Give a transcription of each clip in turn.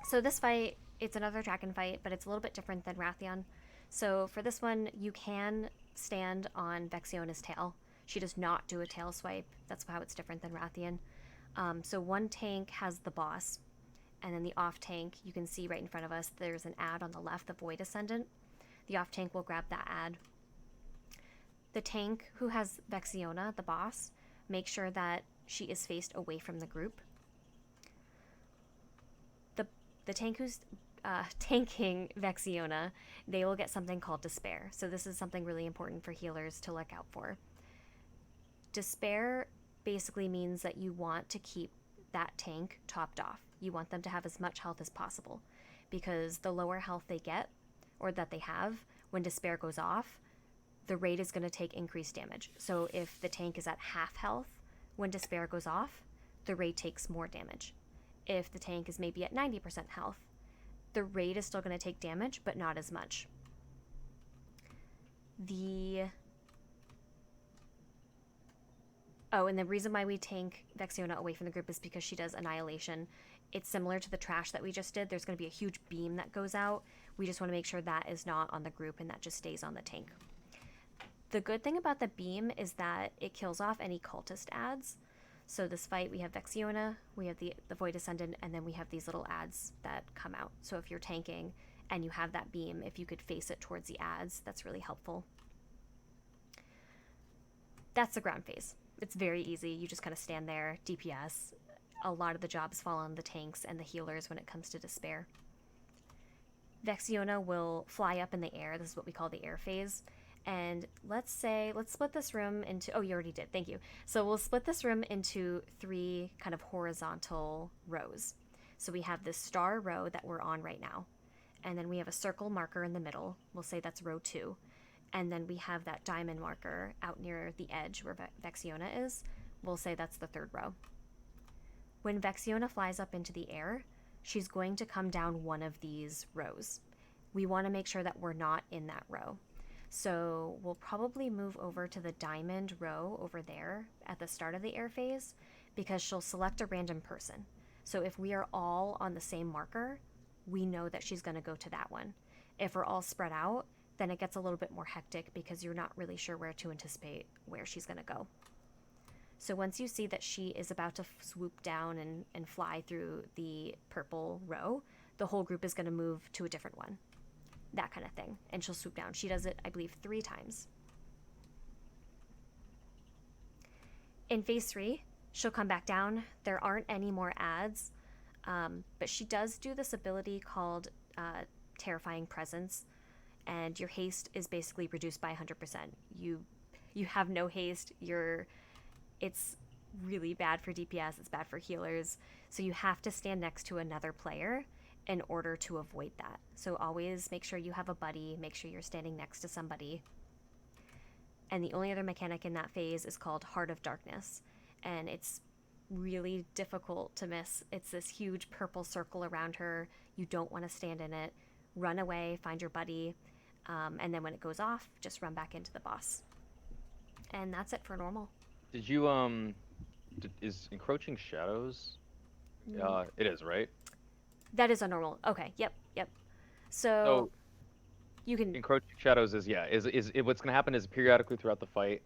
So this fight, it's another dragon fight, but it's a little bit different than Rathian. So for this one, you can stand on Vexiona's tail. She does not do a tail swipe. That's how it's different than Rathian. So one tank has the boss, and then the off tank, you can see right in front of us, there's an ad on the left, the Void Ascendant. The off tank will grab that ad. The tank who has Vexiona, the boss, make sure that she is faced away from the group. The tank who's tanking Vexiona, they will get something called Despair. So this is something really important for healers to look out for. Despair basically means that you want to keep that tank topped off. You want them to have as much health as possible, because the lower health they get, or that they have, when Despair goes off, the raid is going to take increased damage. So if the tank is at half health when Despair goes off, the raid takes more damage. If the tank is maybe at 90% health, the raid is still going to take damage, but not as much. And the reason why we tank Vexiona away from the group is because she does Annihilation. It's similar to the trash that we just did. There's going to be a huge beam that goes out. We just want to make sure that is not on the group and that just stays on the tank. The good thing about the beam is that it kills off any cultist ads. So this fight, we have Vexiona, we have the Void Ascendant, and then we have these little ads that come out. So if you're tanking and you have that beam, if you could face it towards the ads, that's really helpful. That's the ground phase. It's very easy. You just kind of stand there, DPS. A lot of the jobs fall on the tanks and the healers when it comes to Despair. Vexiona will fly up in the air. This is what we call the air phase. And let's split this room into, oh, you already did, thank you. So we'll split this room into 3 kind of horizontal rows. So we have this star row that we're on right now. And then we have a circle marker in the middle. We'll say that's row 2. And then we have that diamond marker out near the edge where Vexiona is. We'll say that's the 3rd row. When Vexiona flies up into the air, she's going to come down one of these rows. We want to make sure that we're not in that row. So we'll probably move over to the diamond row over there at the start of the air phase, because she'll select a random person. So if we are all on the same marker, we know that she's going to go to that one. If we're all spread out, then it gets a little bit more hectic because you're not really sure where to anticipate where she's going to go. So once you see that she is about to swoop down and fly through the purple row, the whole group is going to move to a different one. That kind of thing. And she'll swoop down. She does it, I believe, 3 times. In phase 3, she'll come back down. There aren't any more ads, but she does do this ability called Terrifying Presence, and your haste is basically reduced by 100%. You have no haste. It's really bad for DPS. It's bad for healers. So you have to stand next to another player in order to avoid that. So always make sure you have a buddy, make sure you're standing next to somebody. And the only other mechanic in that phase is called Heart of Darkness. And it's really difficult to miss. It's this huge purple circle around her. You don't want to stand in it. Run away, find your buddy, and then when it goes off, just run back into the boss. And that's it for normal. Did you is encroaching shadows? It is, right? That is a normal. Okay, yep. So So you can. encroaching shadows is what's gonna happen is periodically throughout the fight,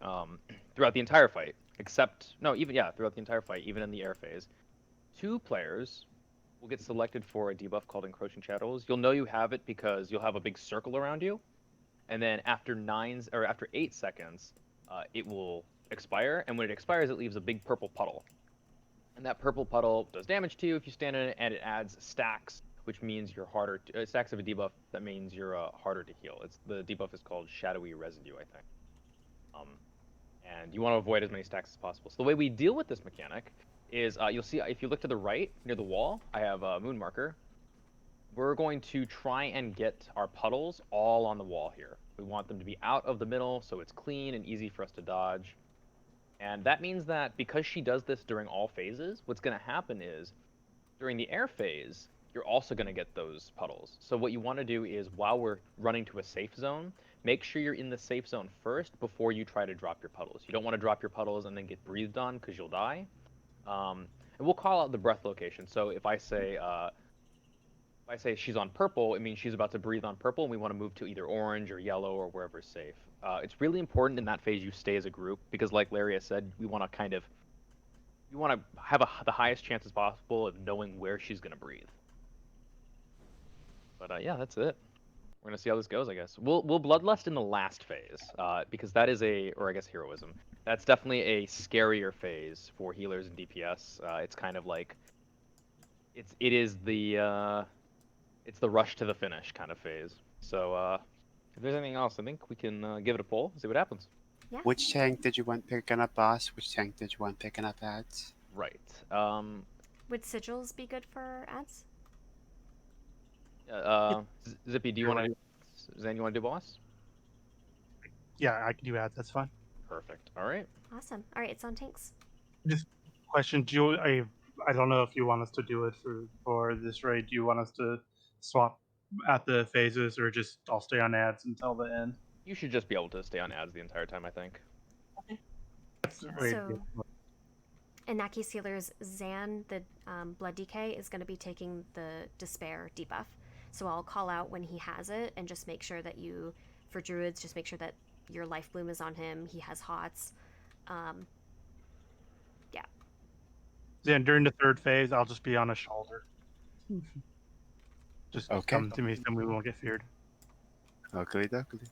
throughout the entire fight, throughout the entire fight, even in the air phase, 2 players will get selected for a debuff called encroaching shadows. You'll know you have it because you'll have a big circle around you, and then after 8 seconds, it will expire, and when it expires, it leaves a big purple puddle. And that purple puddle does damage to you if you stand in it, and it adds stacks, which means you're harder. Stacks of a debuff that means you're harder to heal. The debuff is called Shadowy Residue, I think. And you want to avoid as many stacks as possible. So the way we deal with this mechanic is you'll see if you look to the right near the wall, I have a moon marker. We're going to try and get our puddles all on the wall here. We want them to be out of the middle so it's clean and easy for us to dodge. And that means that because she does this during all phases, what's going to happen is during the air phase, you're also going to get those puddles. So what you want to do is while we're running to a safe zone, make sure you're in the safe zone first before you try to drop your puddles. You don't want to drop your puddles and then get breathed on because you'll die. And we'll call out the breath location. So if I say If I say she's on purple, it means she's about to breathe on purple, and we want to move to either orange or yellow or wherever's safe. It's really important in that phase you stay as a group because, like Larry has said, we want to have the highest chances possible of knowing where she's gonna breathe. But yeah, that's it. We're gonna see how this goes, I guess. We'll bloodlust in the last phase, because that is or I guess heroism. That's definitely a scarier phase for healers and DPS. It's kind of like it's the rush to the finish kind of phase. So if there's anything else, I think we can give it a poll, see what happens. Yeah. Which tank did you want picking up boss? Which tank did you want picking up ads? Right. Would sigils be good for ads? Zippy, do you want to? Zan, you want to do boss? Yeah, I can do ads. That's fine. Perfect. All right. Awesome. All right, it's on tanks. Just question: I don't know if you want us to do it for this raid. Do you want us to swap at the phases, or just I'll stay on ads until the end? You should just be able to stay on ads the entire time, I think. That's So, in that case, healers, Zan, the Blood Decay, is going to be taking the Despair debuff. So I'll call out when he has it, and just make sure that for Druids, just make sure that your Life Bloom is on him. He has Hots. Yeah. Then during the third phase, I'll just be on a shoulder. Just Okay. come to me, then we won't get feared. Oakley dokley.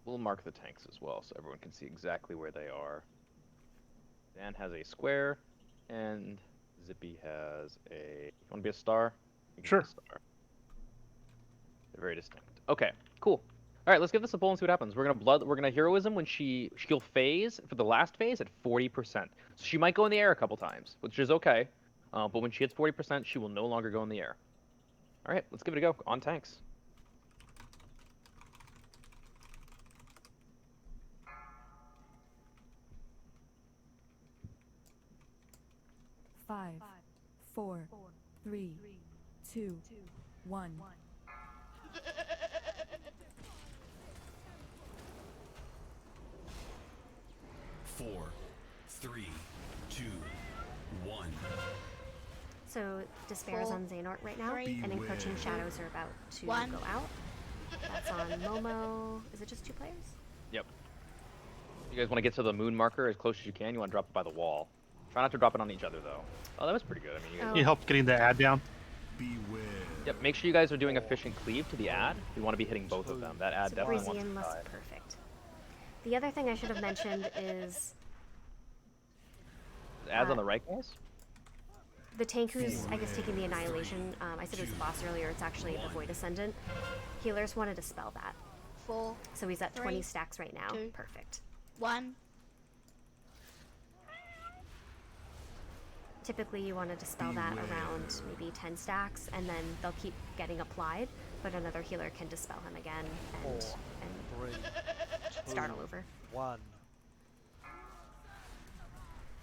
We'll mark the tanks as well, so everyone can see exactly where they are. Dan has a square, and Zippy has a. You want to be a star? You can Sure. be a star. They're very distinct. Okay, cool. All right, let's give this a poll and see what happens. We're gonna heroism when she'll phase for the last phase at 40%. So she might go in the air a couple times, which is okay. But when she hits 40%, she will no longer go in the air. All right, let's give it a go. On tanks. Five, 4, 3, 2, 1. Four, 3, 2, 1. So Despair's on Xehanort right now, and Encroaching Shadows are about to go out. That's on Momo. Is it just 2 players? Yep. You guys want to get to the moon marker as close as you can? You want to drop it by the wall. Try not to drop it on each other, though. Oh, that was pretty good. I mean, you guys... You helped getting the ad down. Beware. Yep, make sure you guys are doing efficient cleave to the ad. We want to be hitting both of them. That ad So definitely wants to Brazian looks die. perfect. The other thing I should have mentioned is Ads on the right, guys? the tank who's, I guess, taking the Annihilation. I said it was the boss earlier. It's actually the Void Ascendant. Healers wanted to spell that. 4, So he's at 20 3, stacks right now. 2. Perfect. 1. Typically, you want to dispel that around maybe 10 stacks, and then they'll keep getting applied, but another healer can dispel him again and 3, start all over. 1.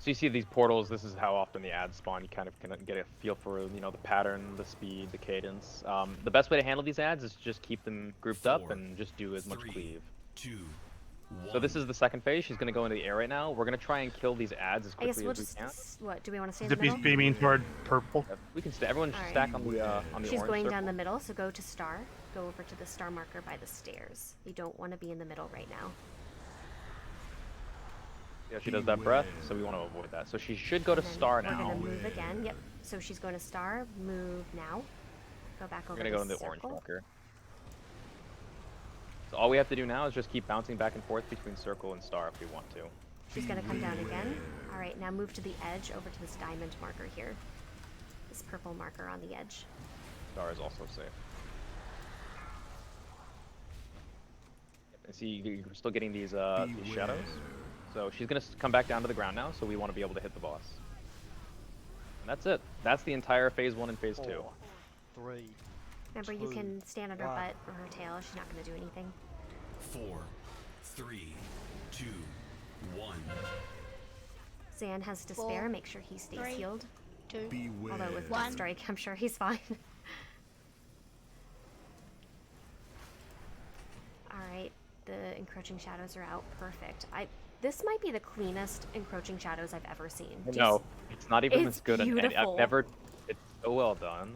So you see these portals, this is how often the ads spawn. You kind of can get a feel for, you know, the pattern, the speed, the cadence. The best way to handle these ads is to just keep them grouped up 4, and just do as much 3, cleave. 2, 1. So this is the second phase. She's going to go into the air right now. We're going to try and kill these ads as I guess quickly we'll as we just, can. what, do we want to stay in the Zippy's middle? beaming toward purple. Yep, we can stay. Everyone should Alright. stack on the She's orange going circle. down the middle, so go to star. Go over to the star marker by the stairs. You don't want to be in the middle right now. Yeah, she does that breath, so we want to avoid that. So she should go to And then star we're now. going to move again. Yep. So she's going to star. Move now. Go back over We're going to go in the circle. orange marker. So all we have to do now is just keep bouncing back and forth between circle and star if we want to. She's going to come down again. All right, now move to the edge over to this diamond marker here. This purple marker on the edge. Star is also safe. And see, you're still getting these shadows. So she's gonna come back down to the ground now. So we want to be able to hit the boss. And that's it. That's the entire phase 1 and phase 2. 4, 3, Remember, you 2, can stand on her 1. butt or her tail. She's not going to do anything. 4, 3, 2, 1. Zan has despair. 4, Make sure he stays 3, healed. 2. Beware. Although with 1. strike, I'm sure he's fine. All right, the encroaching shadows are out. Perfect. This might be the cleanest encroaching shadows I've ever seen. No, it's not even It's as good. And beautiful. I've never. It's so well done.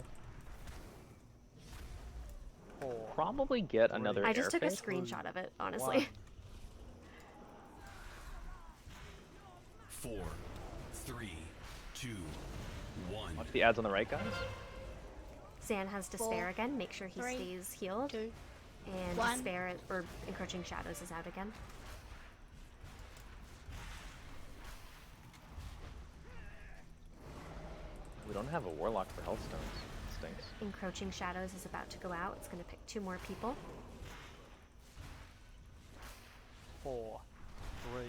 4, probably get another I just air took a phase. screenshot of it, honestly. 1. 4, 3, 2, 1. Watch the ads on the right, guys. Zan has Despair 4, again. Make sure he 3, stays healed. 2. And 1. Despair or Encroaching Shadows is out again. We don't have a Warlock for Hellstones. Stinks. Encroaching Shadows is about to go out. It's going to pick 2 more people. 4, 3,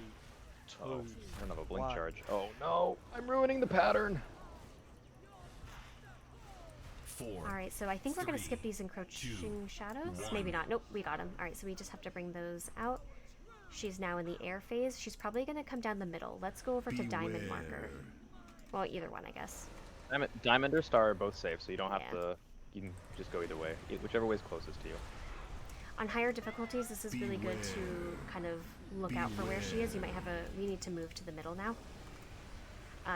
2. Oh, I don't have a blink 1. charge. Oh no! I'm ruining the pattern! 4. Alright, so I think we're going to skip 3, these Encroaching Shadows. 1. Maybe not. Nope, we got him. Alright, so we just have to bring those out. She's now in the air phase. She's probably going to come down the middle. Let's go over to Diamond Marker. Well, either one, I guess. Diamond or Star are both safe, so you don't have Yeah. to. You can just go either way. Whichever way is closest to you. On higher difficulties, this is really good to kind of look out for where she is. You might have a... We need to move to the middle now.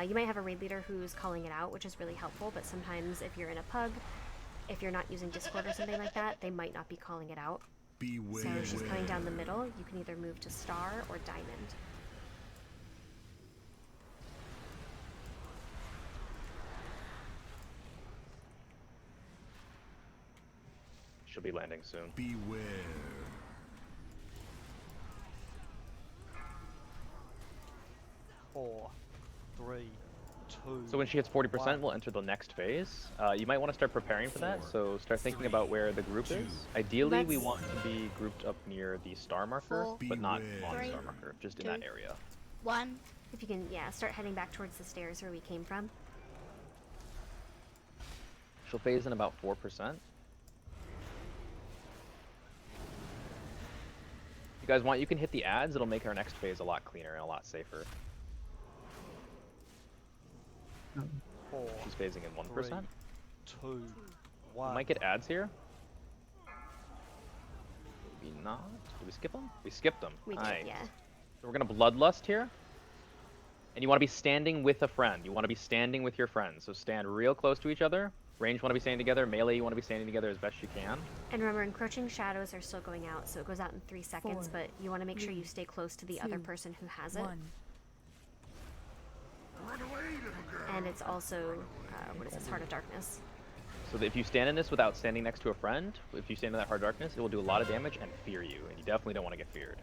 You might have a raid leader who's calling it out, which is really helpful, but sometimes if you're in a pug, if you're not using Discord or something like that, they might not be calling it out. So she's coming down the middle. You can either move to Star or Diamond. She'll be landing soon. Beware. 4, 3, 2. So when she hits 40%, 1. we'll enter the next phase. You might want to start preparing for that, 4, so start thinking 3, about where the group 2. is. Ideally, we Let's- want to be grouped up near the star marker, 4, but not on the 3, star marker, just in 2. that area. 1. If you can, yeah, start heading back towards the stairs where we came from. She'll phase in about 4%. You guys want, you can hit the ads, it'll make our next phase a lot cleaner and a lot safer. 4, She's phasing in 1%. 2, We 1. might get ads here. Maybe not. Did we skip them? We skipped them. We did, Nice. yeah. So we're gonna Bloodlust here. And you want to be standing with a friend. You want to be standing with your friends. So stand real close to each other. Range want to be standing together. Melee you want to be standing together as best you can. And remember, Encroaching Shadows are still going out, so it goes out in 3 seconds, 4, but you want to make sure you stay close to the other 2, person who has it. 1. And it's also, what is this, Heart of Darkness. So that if you stand in this without standing next to a friend, if you stand in that hard darkness, it will do a lot of damage and fear you. And you definitely don't want to get feared.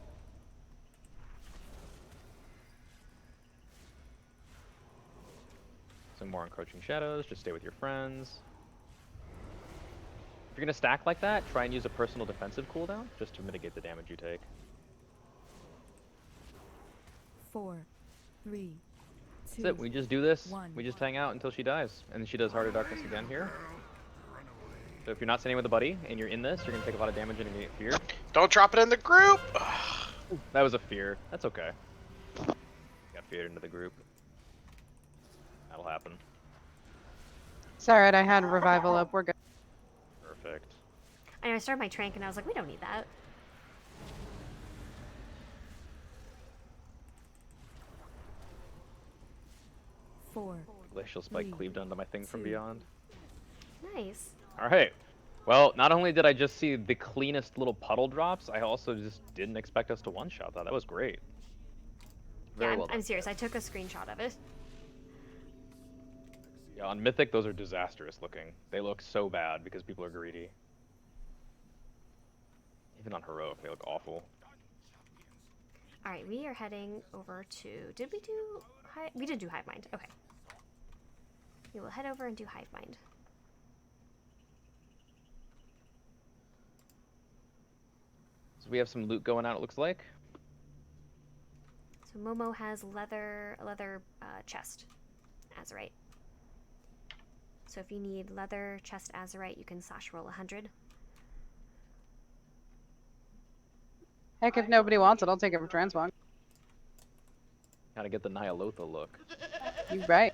Some more Encroaching Shadows. Just stay with your friends. If you're going to stack like that, try and use a personal defensive cooldown just to mitigate the damage you take. 4, 3, 2. That's it. We just do this. 1. We just hang out until she dies. And then she does Heart of Darkness again here. So if you're not standing with a buddy and you're in this, you're going to take a lot of damage and you're going to get feared. Don't drop it in the group! That was a fear. That's okay. Got feared into the group. That'll happen. It's alright, I had revival up, we're good. Perfect. And I started my trank and I was like, we don't need that. Four, Glacial Spike 3, cleaved onto my thing from 2. beyond. Nice. Alright. Well, not only did I just see the cleanest little puddle drops, I also just didn't expect us to one-shot that. That was great. Very Yeah, well I'm done. serious. I took a screenshot of it. Yeah, on Mythic, those are disastrous looking. They look so bad because people are greedy. Even on Heroic, they look awful. Alright, we are heading over to... Did we do... We did do Hivemind. Okay. We will head over and do Hivemind. So we have some loot going out, it looks like. So Momo has a leather chest, Azurite. So if you need leather chest Azurite, you can slash roll 100. Heck, if nobody wants it, I'll take it for transmog. Gotta get the Ny'alotha look. You right.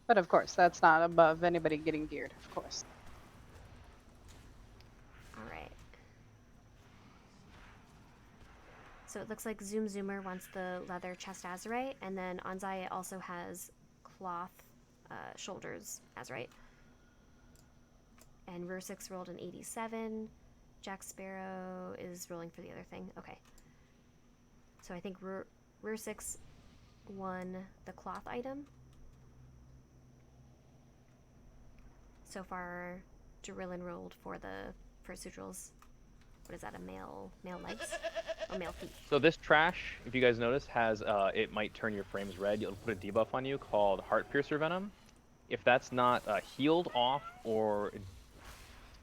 But of course, that's not above anybody getting geared, of course. Alright. So it looks like Zoom Zoomer wants the leather chest Azurite, and then Anzai also has cloth shoulders Azurite. And Rursix rolled an 87. Jack Sparrow is rolling for the other thing. Okay. So I think Rursix won the cloth item. So far, Jarillin rolled for the fursuit. What is that, a male legs? Oh, male feet. So this trash, if you guys notice, has it might turn your frames red. You'll put a debuff on you called Heart Piercer Venom. If that's not healed off, or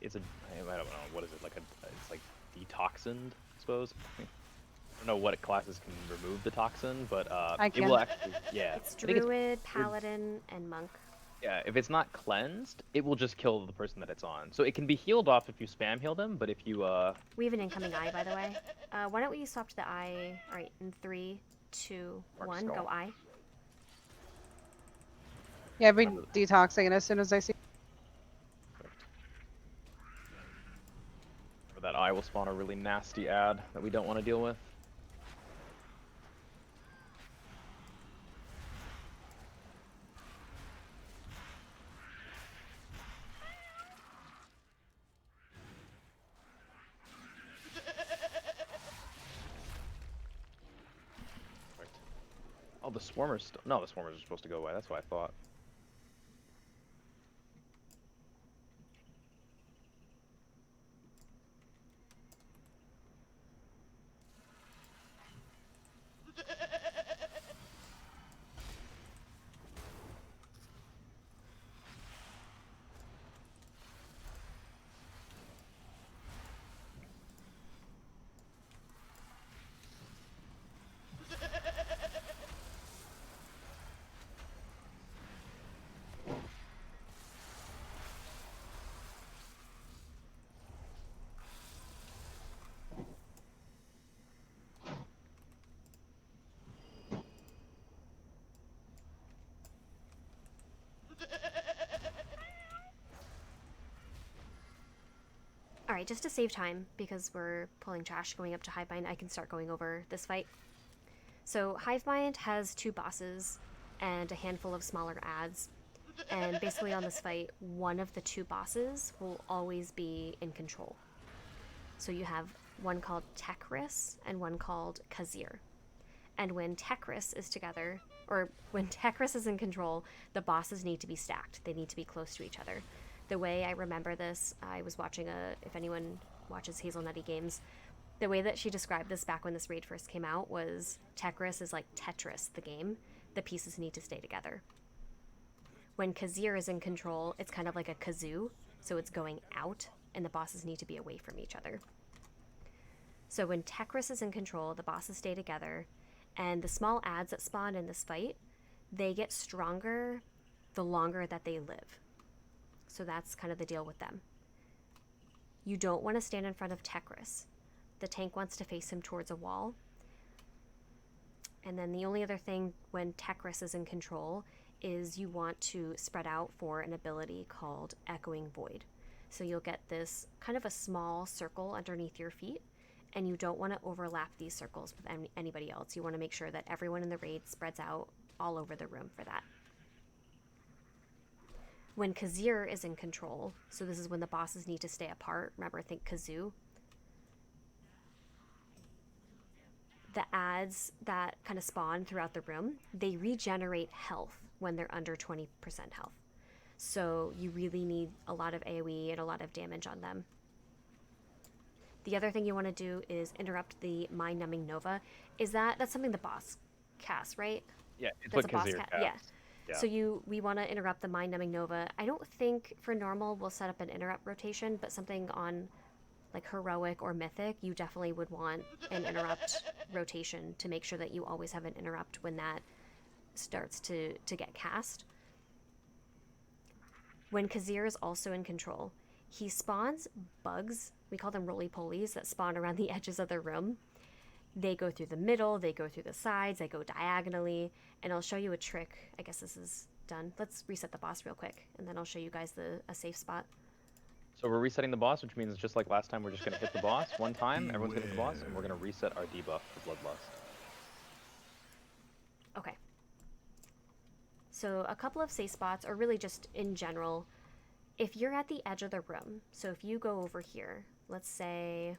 it's a, I don't know, what is it, like it's like detoxined, I suppose. I don't know what classes can remove the toxin, but I it will can. actually, yeah. It's I think Druid, Paladin, and Monk. yeah, if it's not cleansed, it will just kill the person that it's on. So it can be healed off if you spam heal them, but if you We have an incoming eye, by the way. Why don't we swap to the eye? All right, in 3, 2, Mark 1, skull. go eye. Yeah, I've been detoxing it as soon as I see. that eye will spawn a really nasty ad that we don't want to deal with. Oh, the swarmers. No, the swarmers are supposed to go away. That's what I thought. Alright, just to save time, because we're pulling trash going up to Hivemind, I can start going over this fight. So Hivemind has 2 bosses and a handful of smaller adds. And basically on this fight, one of the 2 bosses will always be in control. So you have one called Tekris and one called Khazir. And when Tekris is together, or when Tekris is in control, the bosses need to be stacked. They need to be close to each other. The way I remember this, I was watching if anyone watches Hazelnutty Games, the way that she described this back when this raid first came out was Tekris is like Tetris, the game. The pieces need to stay together. When Khazir is in control, it's kind of like a kazoo, so it's going out, and the bosses need to be away from each other. So when Tekris is in control, the bosses stay together, and the small adds that spawn in this fight, they get stronger the longer that they live. So that's kind of the deal with them. You don't want to stand in front of Tekris. The tank wants to face him towards a wall. And then the only other thing when Tekris is in control is you want to spread out for an ability called Echoing Void. So you'll get this kind of a small circle underneath your feet, and you don't want to overlap these circles with anybody else. You want to make sure that everyone in the raid spreads out all over the room for that. When Khazir is in control, so this is when the bosses need to stay apart. Remember, think kazoo. The adds that kind of spawn throughout the room, they regenerate health when they're under 20% health. So you really need a lot of AoE and a lot of damage on them. The other thing you want to do is interrupt the mind-numbing Nova. That's something the boss casts, right? Yeah, it's That's what a boss Khazir cast. casts. Yeah. Yeah. So we want to interrupt the mind-numbing Nova. I don't think for normal we'll set up an interrupt rotation, but something on like heroic or mythic, you definitely would want an interrupt rotation to make sure that you always have an interrupt when that starts to get cast. When Khazir is also in control, he spawns bugs, we call them roly-polies, that spawn around the edges of the room. They go through the middle, they go through the sides, they go diagonally, and I'll show you a trick. I guess this is done. Let's reset the boss real quick, and then I'll show you guys a safe spot. So we're resetting the boss, which means just like last time, we're just going to hit the boss one time. Everyone's going to hit the boss, and we're going to reset our debuff for Bloodlust. Okay. So a couple of safe spots, or really just in general, if you're at the edge of the room, so if you go over here, let's say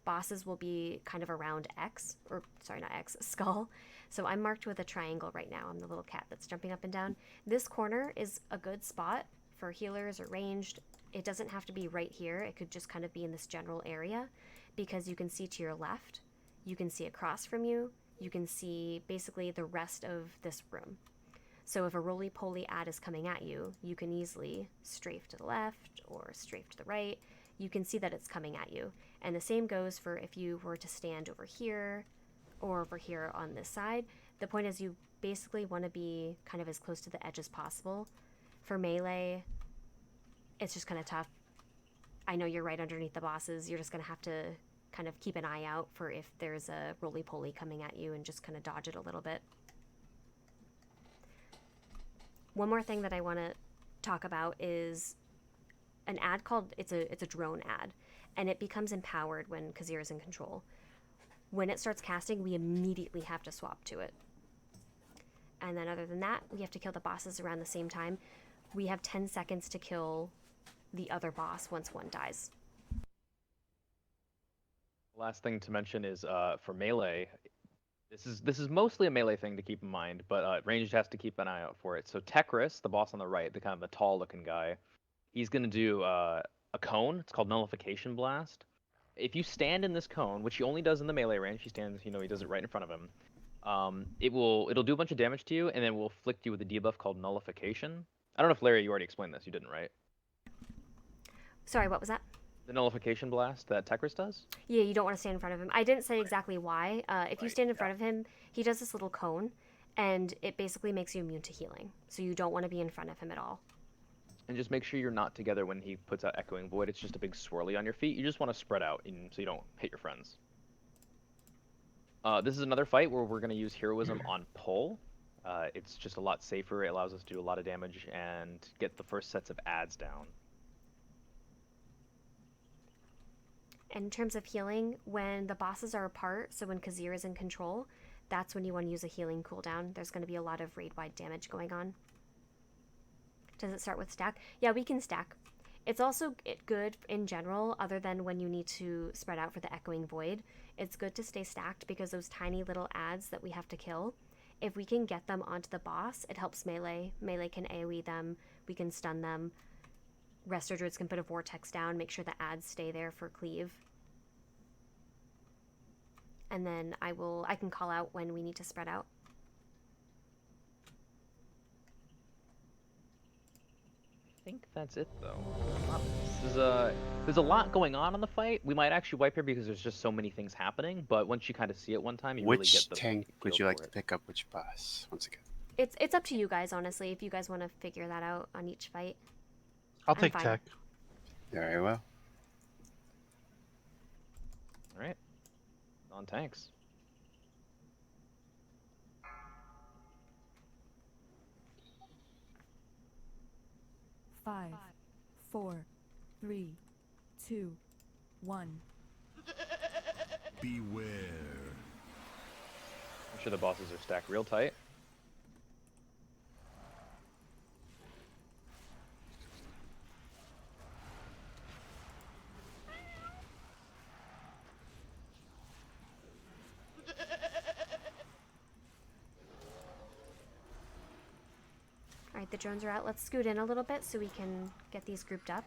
bosses will be kind of around X, or sorry, not X, skull. So I'm marked with a triangle right now. I'm the little cat that's jumping up and down. This corner is a good spot for healers or ranged. It doesn't have to be right here. It could just kind of be in this general area, because you can see to your left, you can see across from you, you can see basically the rest of this room. So if a roly-poly ad is coming at you, you can easily strafe to the left or strafe to the right. You can see that it's coming at you. And the same goes for if you were to stand over here or over here on this side. The point is you basically want to be kind of as close to the edge as possible. For melee, it's just kind of tough. I know you're right underneath the bosses. You're just going to have to kind of keep an eye out for if there's a roly-poly coming at you and just kind of dodge it a little bit. One more thing that I want to talk about is an ad called, it's a drone ad, and it becomes empowered when Khazir is in control. When it starts casting, we immediately have to swap to it. And then other than that, we have to kill the bosses around the same time. We have 10 seconds to kill the other boss once one dies. Last thing to mention is for melee, this is mostly a melee thing to keep in mind, but ranged has to keep an eye out for it. So Tekris, the boss on the right, the kind of the tall looking guy, he's gonna do a cone. It's called Nullification Blast. If you stand in this cone, which he only does in the melee range, he stands, he does it right in front of him. It'll do a bunch of damage to you, and then will afflict you with a debuff called Nullification. I don't know if Larry, you already explained this. You didn't, right? Sorry, what was that? The Nullification Blast that Tekris does? Yeah, you don't want to stand in front of him. I didn't say exactly why. If you stand in front of him, he does this little cone, and it basically makes you immune to healing. So you don't want to be in front of him at all. And just make sure you're not together when he puts out Echoing Void. It's just a big swirly on your feet. You just want to spread out so you don't hit your friends. This is another fight where we're going to use Heroism on pull. It's just a lot safer. It allows us to do a lot of damage and get the first sets of ads down. In terms of healing, when the bosses are apart, so when Khazir is in control, that's when you want to use a healing cooldown. There's going to be a lot of raid-wide damage going on. Does it start with stack? Yeah, we can stack. It's also good in general, other than when you need to spread out for the Echoing Void. It's good to stay stacked because those tiny little ads that we have to kill, if we can get them onto the boss, it helps melee. Melee can AoE them, we can stun them. Resto Druids can put a vortex down, make sure the ads stay there for cleave. And then I can call out when we need to spread out. I think that's it, though. There's a lot going on in the fight. We might actually wipe here because there's just so many things happening, but once you kind of see it one time, you really get Which the tank would feel you like for to it. pick up which boss? Once again. It's up to you guys, honestly, if you guys want to figure that out on each fight. I'll I'm take fine. tech. Very well. All right. On tanks. Five, 4, 3, 2, 1. Beware. I'm sure the bosses are stacked real tight. Alright, the drones are out. Let's scoot in a little bit so we can get these grouped up.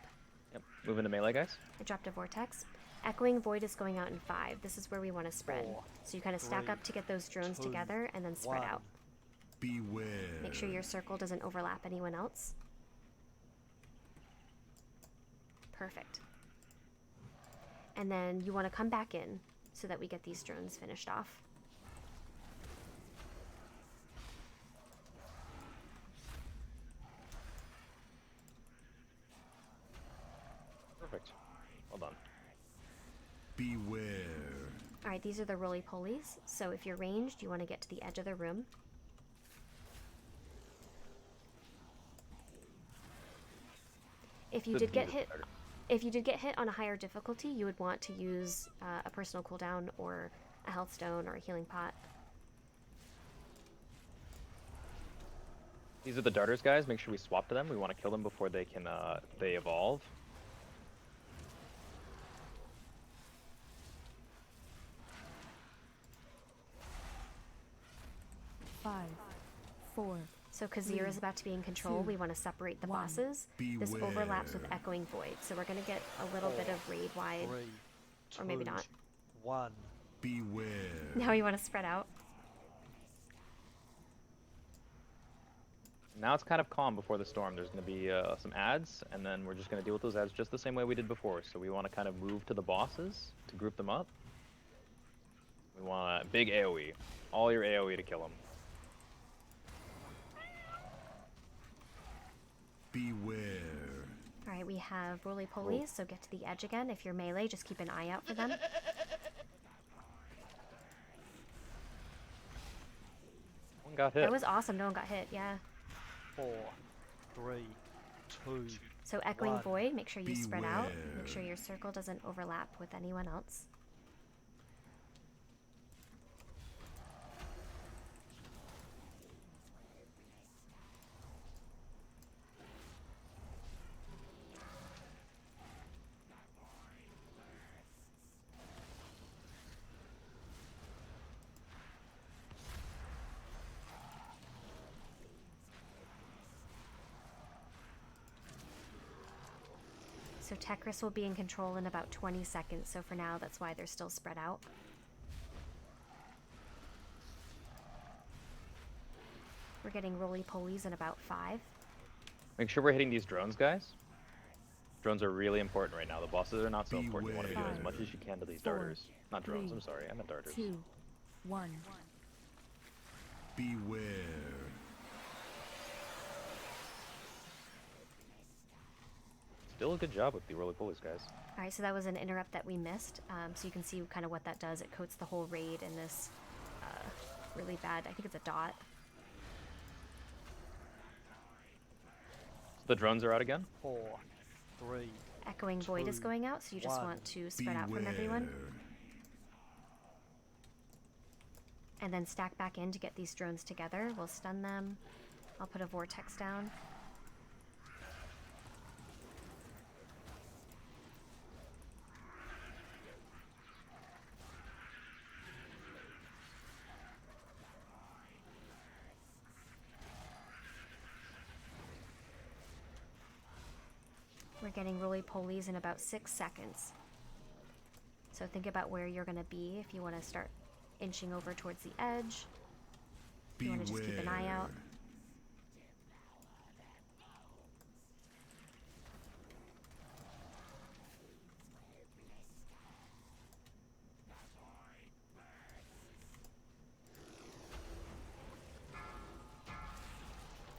Yep. Move into melee, guys. I dropped a vortex. Echoing Void is going out in 5. This is where we want to spread. 4, So you kind of stack 3, up to get those drones 2, together and then spread 1. out. Beware. Make sure your circle doesn't overlap anyone else. Perfect. And then you want to come back in so that we get these drones finished off. Perfect. Well done. Beware. Alright, these are the roly-polies. So if you're ranged, you want to get to the edge of the room. If you did get hit, on a higher difficulty, you would want to use a personal cooldown or a health stone or a healing pot. These are the darters, guys. Make sure we swap to them. We want to kill them before they can they evolve. Five, four, So Kazir is about to be in control. two, We want to separate the one. bosses. This overlaps with Beware. Echoing Void, so we're going to get a little bit of raid wide. 3, Or maybe 2, not. 1. Beware. Now you want to spread out. Now it's kind of calm before the storm. There's going to be some ads, and then we're just going to deal with those ads just the same way we did before. So we want to kind of move to the bosses to group them up. We want a big AoE. All your AoE to kill them. Beware. All right, we have roly-polies, so get to the edge again. If you're melee, just keep an eye out for them. One got hit. That was awesome. No one got hit. Yeah. 4, 3, 2. So Echoing One. Void, make sure you spread out. Make Beware. sure your circle doesn't overlap with anyone else. So Tekris will be in control in about 20 seconds, so for now, that's why they're still spread out. We're getting roly-polies in about 5. Make sure we're hitting these drones, guys. Drones are really important right now. The bosses are not so important. You want to be doing as Beware. much as you can to these Four, darters. Not drones, three, I'm sorry. I meant darters. 2, 1. Beware. Still a good job with the roly-polies, guys. All right, so that was an interrupt that we missed. So you can see kind of what that does. It coats the whole raid in this really bad, I think it's a dot. So the drones are out again. 4, 3. Echoing Void is Two, going out, so you just one. want to spread out from everyone. Beware. And then stack back in to get these drones together. We'll stun them. I'll put a vortex down. We're getting roly-polies in about 6 seconds. So think about where you're going to be if you want to start inching over towards the edge. You want to just keep an eye out.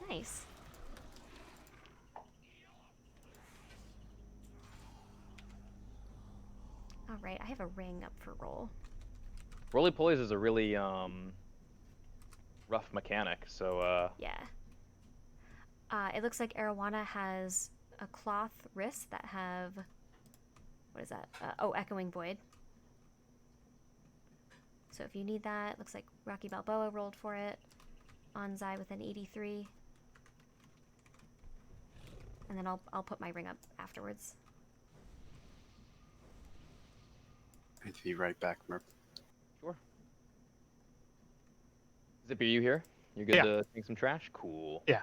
Nice. All right, I have a ring up for roll. Roly-polies is a really rough mechanic, so Yeah. It looks like Arowana has a cloth wrist that have, what is that? Oh, Echoing Void. So if you need that, looks like Rocky Balboa rolled for it. Anzai with an 83. And then I'll put my ring up afterwards. I'd be right back, Merp. sure. Zip, are you here? You're good Yeah. to take some trash? Cool. Yeah.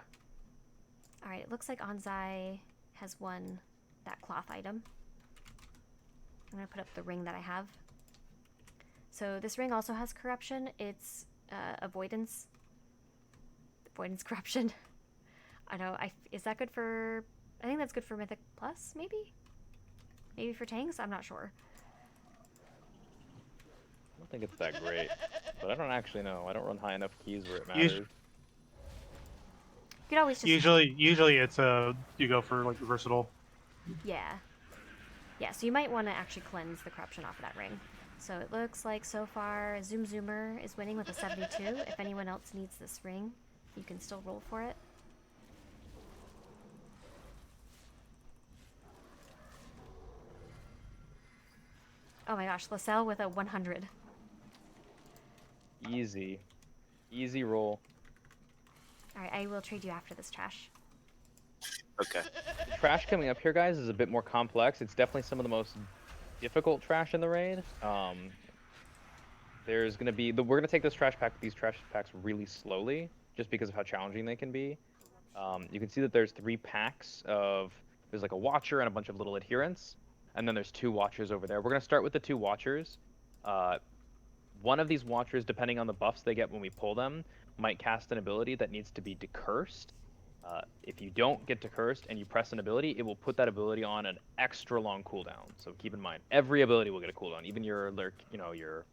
All right, it looks like Anzai has won that cloth item. I'm gonna put up the ring that I have. So this ring also has corruption. It's avoidance corruption. I know. Is that good for? I think that's good for Mythic Plus, maybe. Maybe for tanks. I'm not sure. I don't think it's that great, but I don't actually know. I don't run high enough keys where it Us- matters. You could always just Usually it's you go for like versatile. Yeah. Yeah, so you might want to actually cleanse the corruption off of that ring. So it looks like so far Zoom Zoomer is winning with a 72. If anyone else needs this ring, you can still roll for it. Oh my gosh, LaSalle with a 100. Easy. Easy roll. All right, I will trade you after this trash. Okay. The trash coming up here, guys, is a bit more complex. It's definitely some of the most difficult trash in the raid. There's gonna be we're gonna take these trash packs really slowly, just because of how challenging they can be. You can see that there's 3 packs of there's like a watcher and a bunch of little adherents, and then there's 2 watchers over there. We're gonna start with the 2 watchers. One of these watchers, depending on the buffs they get when we pull them, might cast an ability that needs to be decursed. If you don't get decursed and you press an ability, it will put that ability on an extra long cooldown. So keep in mind, every ability will get a cooldown, even your your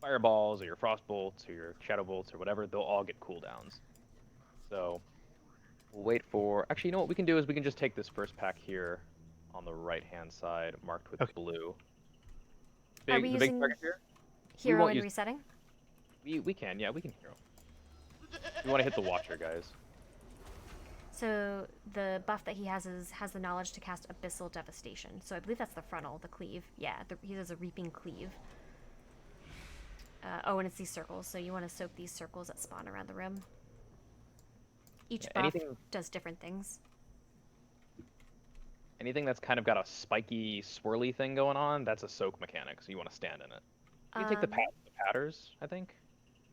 fireballs or your frost bolts or your shadow bolts or whatever. They'll all get cooldowns. So we'll wait for. Actually, you know what we can do is we can just take this first pack here on the right-hand side, marked with blue. Are we the big using target here? hero won't and use- resetting? We can, yeah, we can hero. We want to hit the watcher, guys. So the buff that he has has the knowledge to cast Abyssal Devastation. So I believe that's the frontal, the cleave. Yeah, he does a Reaping Cleave. Oh, and it's these circles. So you want to soak these circles that spawn around the room. Each buff does different things. Anything that's kind of got a spiky, swirly thing going on, that's a soak mechanic, so you want to stand in it. You can take the patters, I think.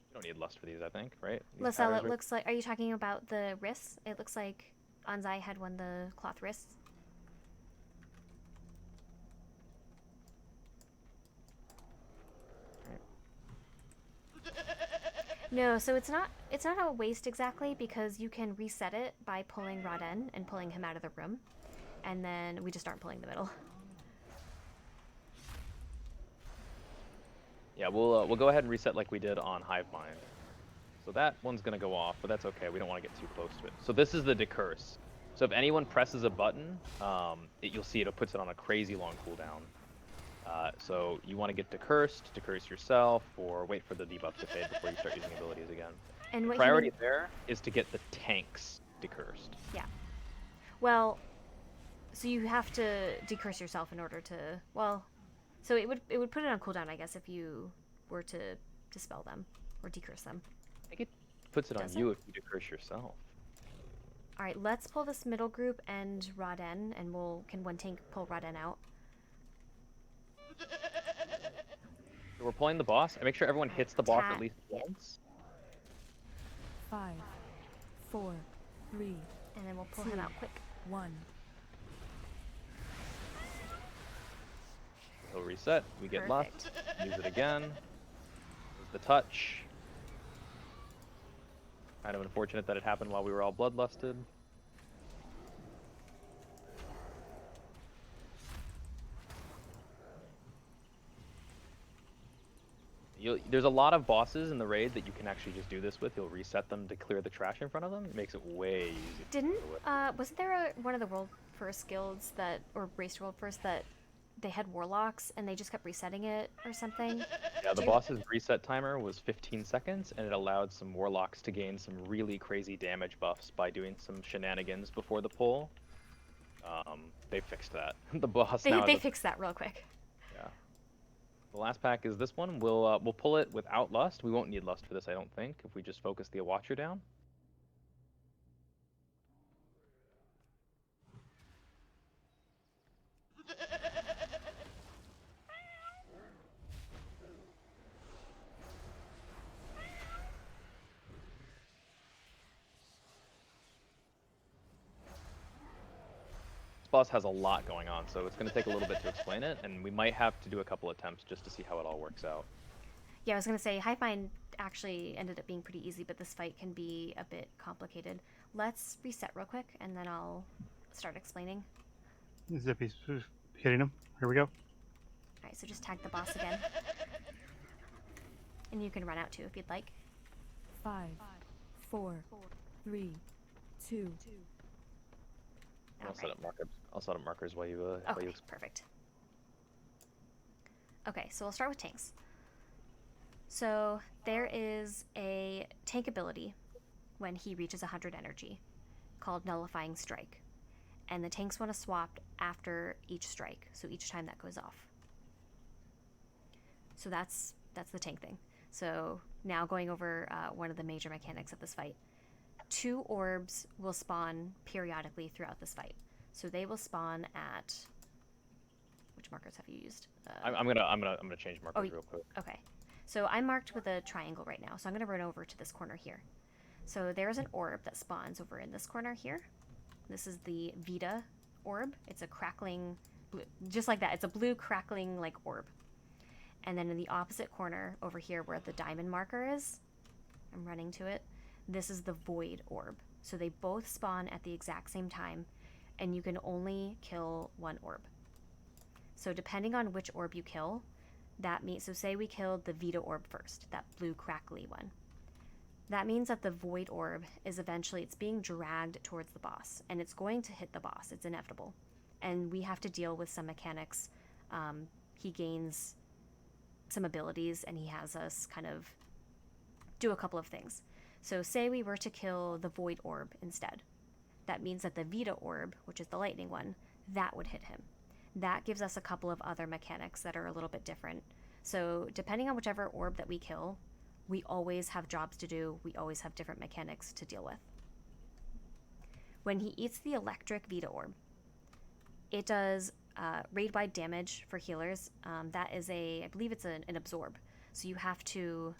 You don't need lust for these, I think, right? Lysel, it looks like... Are you talking about the wrists? It looks like Anzai had the cloth wrists. No, so it's not a waste exactly, because you can reset it by pulling Raden and pulling him out of the room. And then we just aren't pulling the middle. Yeah, we'll go ahead and reset like we did on Hivemind. So that one's gonna go off, but that's okay. We don't want to get too close to it. So this is the decurse. So if anyone presses a button, you'll see it puts it on a crazy long cooldown. So you want to get decurse yourself, or wait for the debuff to fade before you start using abilities again. And what Priority there is to get the tanks decursed. Yeah. Well, so you have to decurse yourself in order to. Well, so it would put it on cooldown, I guess, if you were to dispel them or decurse them. I think it puts it on you if you decurse yourself. All right, let's pull this middle group and Raden, and can one tank pull Raden out? So we're pulling the boss. I make sure everyone hits the boss at least once. 5, 4, 3, and then we'll pull him out quick. 1. He'll reset. We get left. Use it again. Use the touch. Kind of unfortunate that it happened while we were all bloodlusted. There's a lot of bosses in the raid that you can actually just do this with. You'll reset them to clear the trash in front of them. It makes it way easier. Wasn't there one of the World First guilds or Race World First that they had warlocks and they just kept resetting it or something? Yeah, the boss's reset timer was 15 seconds, and it allowed some warlocks to gain some really crazy damage buffs by doing some shenanigans before the pull. They fixed that. The boss they fixed that real quick. Yeah. The last pack is this one. We'll pull it without lust. We won't need lust for this, I don't think, if we just focus the watcher down. This boss has a lot going on, so it's going to take a little bit to explain it, and we might have to do a couple attempts just to see how it all works out. Yeah, I was going to say, Hivemind actually ended up being pretty easy, but this fight can be a bit complicated. Let's reset real quick, and then I'll start explaining. Zippy's hitting him. Here we go. Alright, so just tag the boss again. And you can run out too if you'd like. 5, 4, 3, 2. I'll set up markers while you. Okay, perfect. Okay, so we'll start with tanks. So there is a tank ability when he reaches 100 energy called Nullifying Strike. And the tanks want to swap after each strike, so each time that goes off. So that's the tank thing. So now going over one of the major mechanics of this fight. 2 orbs will spawn periodically throughout this fight. So they will spawn at... Which markers have you used? I'm gonna change markers real quick. Okay. So I'm marked with a triangle right now, so I'm going to run over to this corner here. So there's an orb that spawns over in this corner here. This is the Vita orb. It's a crackling, blue, just like that. It's a blue crackling like orb. And then in the opposite corner over here where the diamond marker is, I'm running to it, this is the void orb. So they both spawn at the exact same time, and you can only kill one orb. So depending on which orb you kill, that means, so say we killed the Vita orb first, that blue crackly one. That means that the void orb is eventually, it's being dragged towards the boss, and it's going to hit the boss. It's inevitable. And we have to deal with some mechanics. He gains some abilities, and he has us kind of do a couple of things. So say we were to kill the void orb instead. That means that the Vita orb, which is the lightning one, that would hit him. That gives us a couple of other mechanics that are a little bit different. So depending on whichever orb that we kill, we always have jobs to do. We always have different mechanics to deal with. When he eats the electric Vita orb, it does raid-wide damage for healers. That is I believe it's an absorb. So you have to,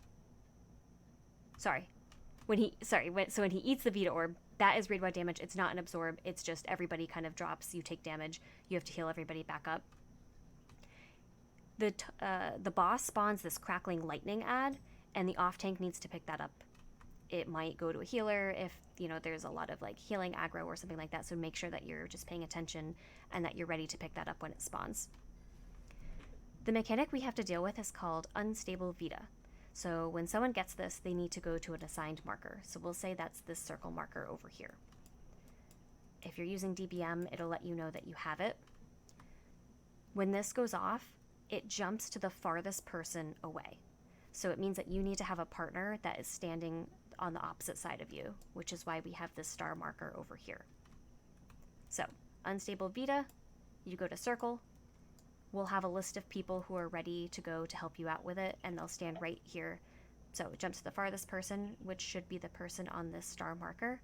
when he eats the Vita orb, that is raid-wide damage. It's not an absorb. It's just everybody kind of drops. You take damage. You have to heal everybody back up. The boss spawns this crackling lightning ad, and the off tank needs to pick that up. It might go to a healer if, there's a lot of like healing aggro or something like that. So make sure that you're just paying attention and that you're ready to pick that up when it spawns. The mechanic we have to deal with is called unstable Vita. So when someone gets this, they need to go to an assigned marker. So we'll say that's this circle marker over here. If you're using DBM, it'll let you know that you have it. When this goes off, it jumps to the farthest person away. So it means that you need to have a partner that is standing on the opposite side of you, which is why we have this star marker over here. So, unstable Vita, you go to circle. We'll have a list of people who are ready to go to help you out with it, and they'll stand right here. So it jumps to the farthest person, which should be the person on this star marker.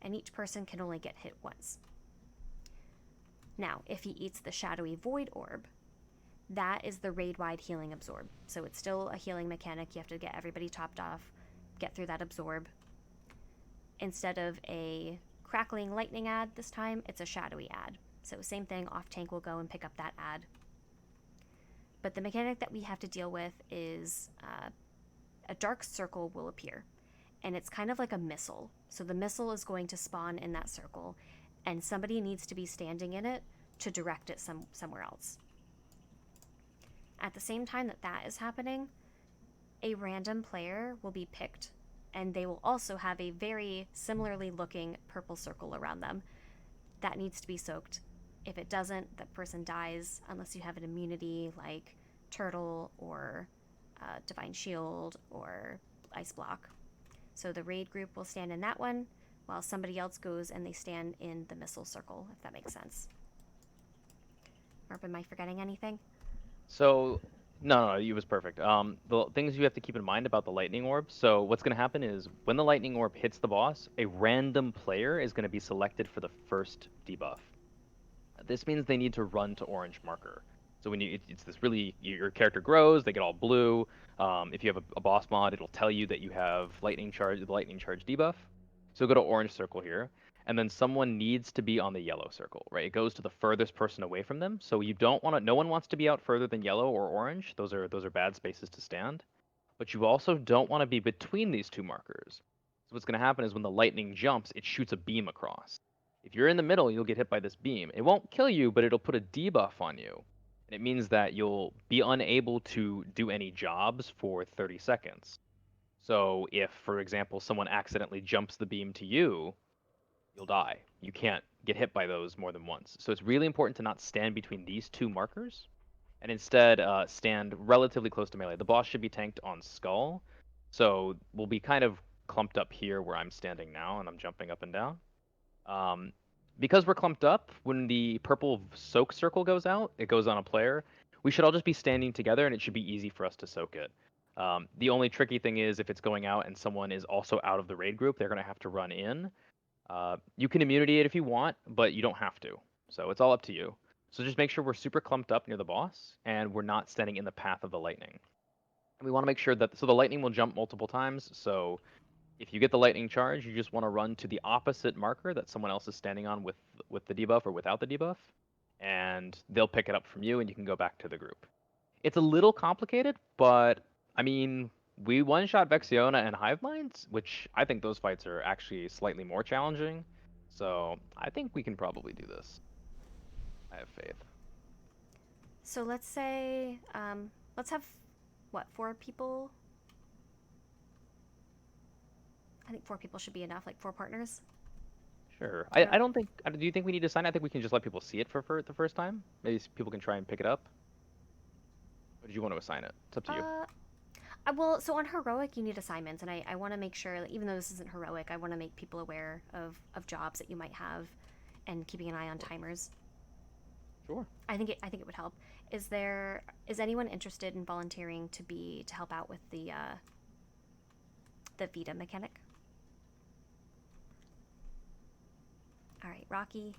And each person can only get hit once. Now, if he eats the shadowy void orb, that is the raid-wide healing absorb. So it's still a healing mechanic. You have to get everybody topped off, get through that absorb. Instead of a crackling lightning ad this time, it's a shadowy ad. So same thing, off tank will go and pick up that ad. But the mechanic that we have to deal with is a dark circle will appear. And it's kind of like a missile. So the missile is going to spawn in that circle, and somebody needs to be standing in it to direct it somewhere else. At the same time that is happening, a random player will be picked, and they will also have a very similarly looking purple circle around them. That needs to be soaked. If it doesn't, that person dies unless you have an immunity like Turtle or Divine Shield or Ice Block. So the raid group will stand in that one, while somebody else goes and they stand in the missile circle, if that makes sense. Marp, am I forgetting anything? So, no, it was perfect. The things you have to keep in mind about the lightning orb. So what's going to happen is when the lightning orb hits the boss, a random player is going to be selected for the first debuff. This means they need to run to orange marker. So when it's this really, your character grows, they get all blue. If you have a boss mod, it'll tell you that you have the lightning charge debuff. So go to orange circle here. And then someone needs to be on the yellow circle, right? It goes to the furthest person away from them. So you don't want to, no one wants to be out further than yellow or orange. Those are bad spaces to stand. But you also don't want to be between these two markers. So what's going to happen is when the lightning jumps, it shoots a beam across. If you're in the middle, you'll get hit by this beam. It won't kill you, but it'll put a debuff on you. And it means that you'll be unable to do any jobs for 30 seconds. So if, for example, someone accidentally jumps the beam to you, you'll die. You can't get hit by those more than once. So it's really important to not stand between these two markers, and instead stand relatively close to melee. The boss should be tanked on skull, so we'll be kind of clumped up here where I'm standing now, and I'm jumping up and down. Because we're clumped up, when the purple soak circle goes out, it goes on a player, we should all just be standing together, and it should be easy for us to soak it. The only tricky thing is if it's going out and someone is also out of the raid group, they're going to have to run in. You can immunity it if you want, but you don't have to. So it's all up to you. So just make sure we're super clumped up near the boss and we're not standing in the path of the lightning. And we want to make sure that, so the lightning will jump multiple times. So if you get the lightning charge, you just want to run to the opposite marker that someone else is standing on with the debuff or without the debuff. And they'll pick it up from you and you can go back to the group. It's a little complicated, but I mean, we one-shot Vexiona and Hivemind, which I think those fights are actually slightly more challenging. So I think we can probably do this. I have faith. So let's say, let's have, what, 4 people? I think 4 people should be enough, like 4 partners. Sure. Yeah. I don't think. Do you think we need to sign? I think we can just let people see it for the first time. Maybe people can try and pick it up. Or do you want to assign it? It's up to you. Well, so on heroic, you need assignments, and I want to make sure that even though this isn't heroic, I want to make people aware of jobs that you might have, and keeping an eye on timers. Sure. I think it would help. Is anyone interested in volunteering to help out with the Vita mechanic? All right, Rocky.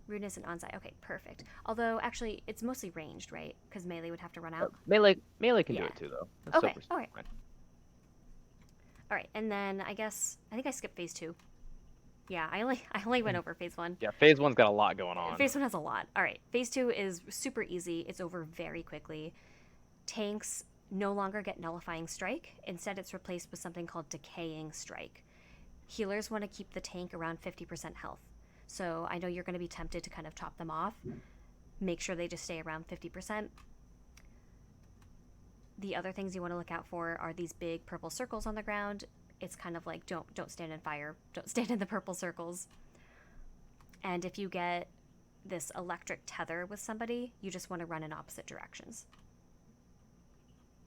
Rudeness and onside. Okay, perfect. Although, actually, it's mostly ranged, right? Because melee would have to run out. Melee can do Yeah. it too, though. That's Okay, super alright. fine. All right, and then I think I skipped phase 2. Yeah, I only went over phase 1. Yeah, phase 1's got a lot going on. Phase 1 has a lot. All right, phase 2 is super easy. It's over very quickly. Tanks no longer get nullifying strike. Instead, it's replaced with something called decaying strike. Healers want to keep the tank around 50% health. So I know you're going to be tempted to kind of top them off. Make sure they just stay around 50%. The other things you want to look out for are these big purple circles on the ground. It's kind of like don't stand in fire. Don't stand in the purple circles. And if you get this electric tether with somebody, you just want to run in opposite directions.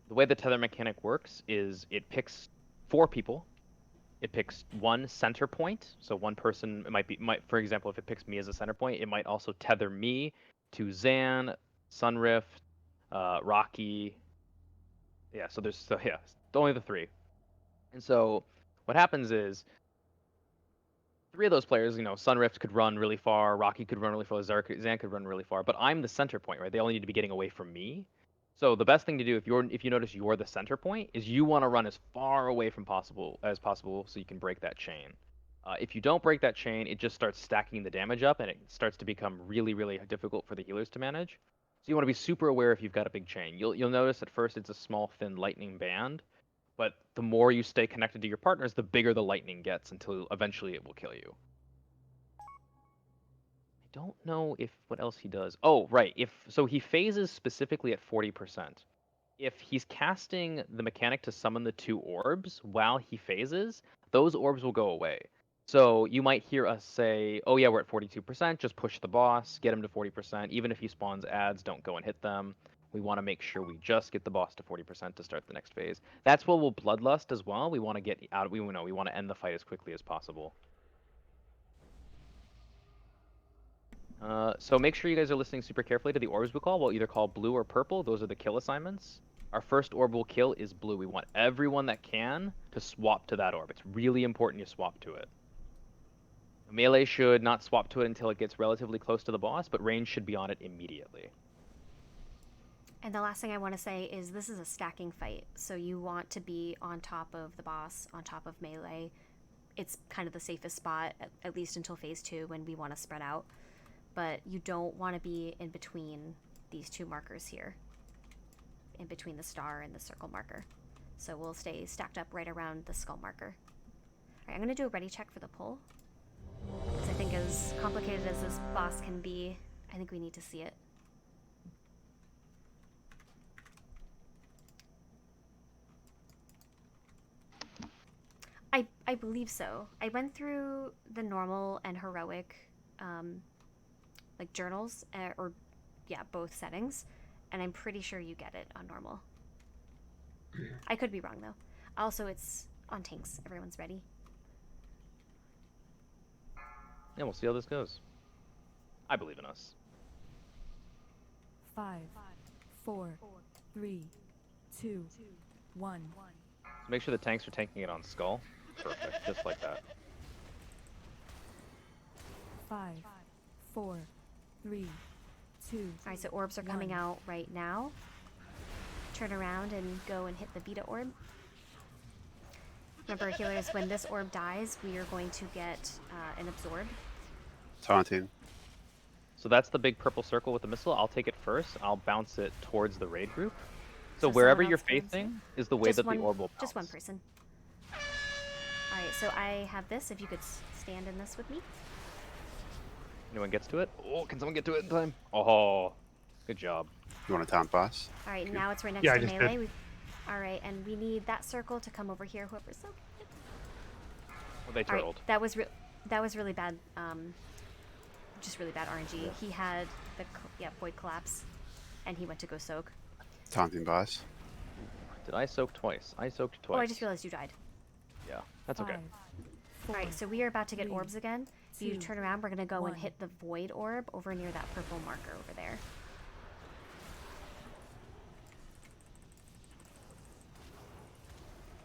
The way the tether mechanic works is it picks 4 people. It picks one center point. So one person, for example, if it picks me as a center point, it might also tether me to Zan, Sunrift, Rocky. Yeah, only the 3. And so what happens is 3 of those players, Sunrift could run really far, Rocky could run really far, Zan could run really far, but I'm the center point, right? They all need to be getting away from me. So the best thing to do if you notice you're the center point is you want to run as far away from as possible so you can break that chain. If you don't break that chain, it just starts stacking the damage up and it starts to become really, really difficult for the healers to manage. So you want to be super aware if you've got a big chain. You'll notice at first it's a small, thin lightning band, but the more you stay connected to your partners, the bigger the lightning gets until eventually it will kill you. I don't know what else he does. Oh, right. So he phases specifically at 40%. If he's casting the mechanic to summon the 2 orbs while he phases, those orbs will go away. So you might hear us say, oh yeah, we're at 42%, just push the boss, get him to 40%. Even if he spawns ads, don't go and hit them. We want to make sure we just get the boss to 40% to start the next phase. That's what we'll bloodlust as well. We want to get out. We want to end the fight as quickly as possible. So make sure you guys are listening super carefully to the orbs we call. We'll either call blue or purple. Those are the kill assignments. Our first orb we'll kill is blue. We want everyone that can to swap to that orb. It's really important you swap to it. Melee should not swap to it until it gets relatively close to the boss, but range should be on it immediately. And the last thing I want to say is this is a stacking fight, so you want to be on top of the boss, on top of melee. It's kind of the safest spot, at least until phase 2 when we want to spread out. But you don't want to be in between these 2 markers here, in between the star and the circle marker. So we'll stay stacked up right around the skull marker. All right, I'm going to do a ready check for the pull, because I think as complicated as this boss can be, I think we need to see it. I believe so. I went through the normal and heroic like journals, both settings, and I'm pretty sure you get it on normal. I could be wrong though. Also, it's on tanks. Everyone's ready. Yeah, we'll see how this goes. I believe in us. 5, 4, 3, 2, 1. So make sure the tanks are tanking it on skull. Perfect, just like that. 5, 4, 3, 2. Alright, so orbs are coming out right now. Turn around and go and hit the Vita orb. Remember, healers, when this orb dies, we are going to get an absorb. Taunting. So that's the big purple circle with the missile. I'll take it first. I'll bounce it towards the raid group. So So wherever someone you're else bounce it? facing is the way Just that one- the orb will bounce. Just one person. Alright, so I have this. If you could stand in this with me. Anyone gets to it? Oh, can someone get to it in time? Oh, good job. You want to taunt boss? Alright, now it's right next Yeah, I to just did. melee. Alright, and we need that circle to come over here, whoever's so. Well, they Alright, turtled. that was really bad. Just really bad RNG. Yeah. He had the void collapse, and he went to go soak. Taunting boss. Did I soak twice? I soaked twice. Oh, I just realized you died. Yeah, that's okay. 4, Alright, so we are about to get three, orbs again. If you 2, turn around, we're gonna go and 1. hit the void orb over near that purple marker over there.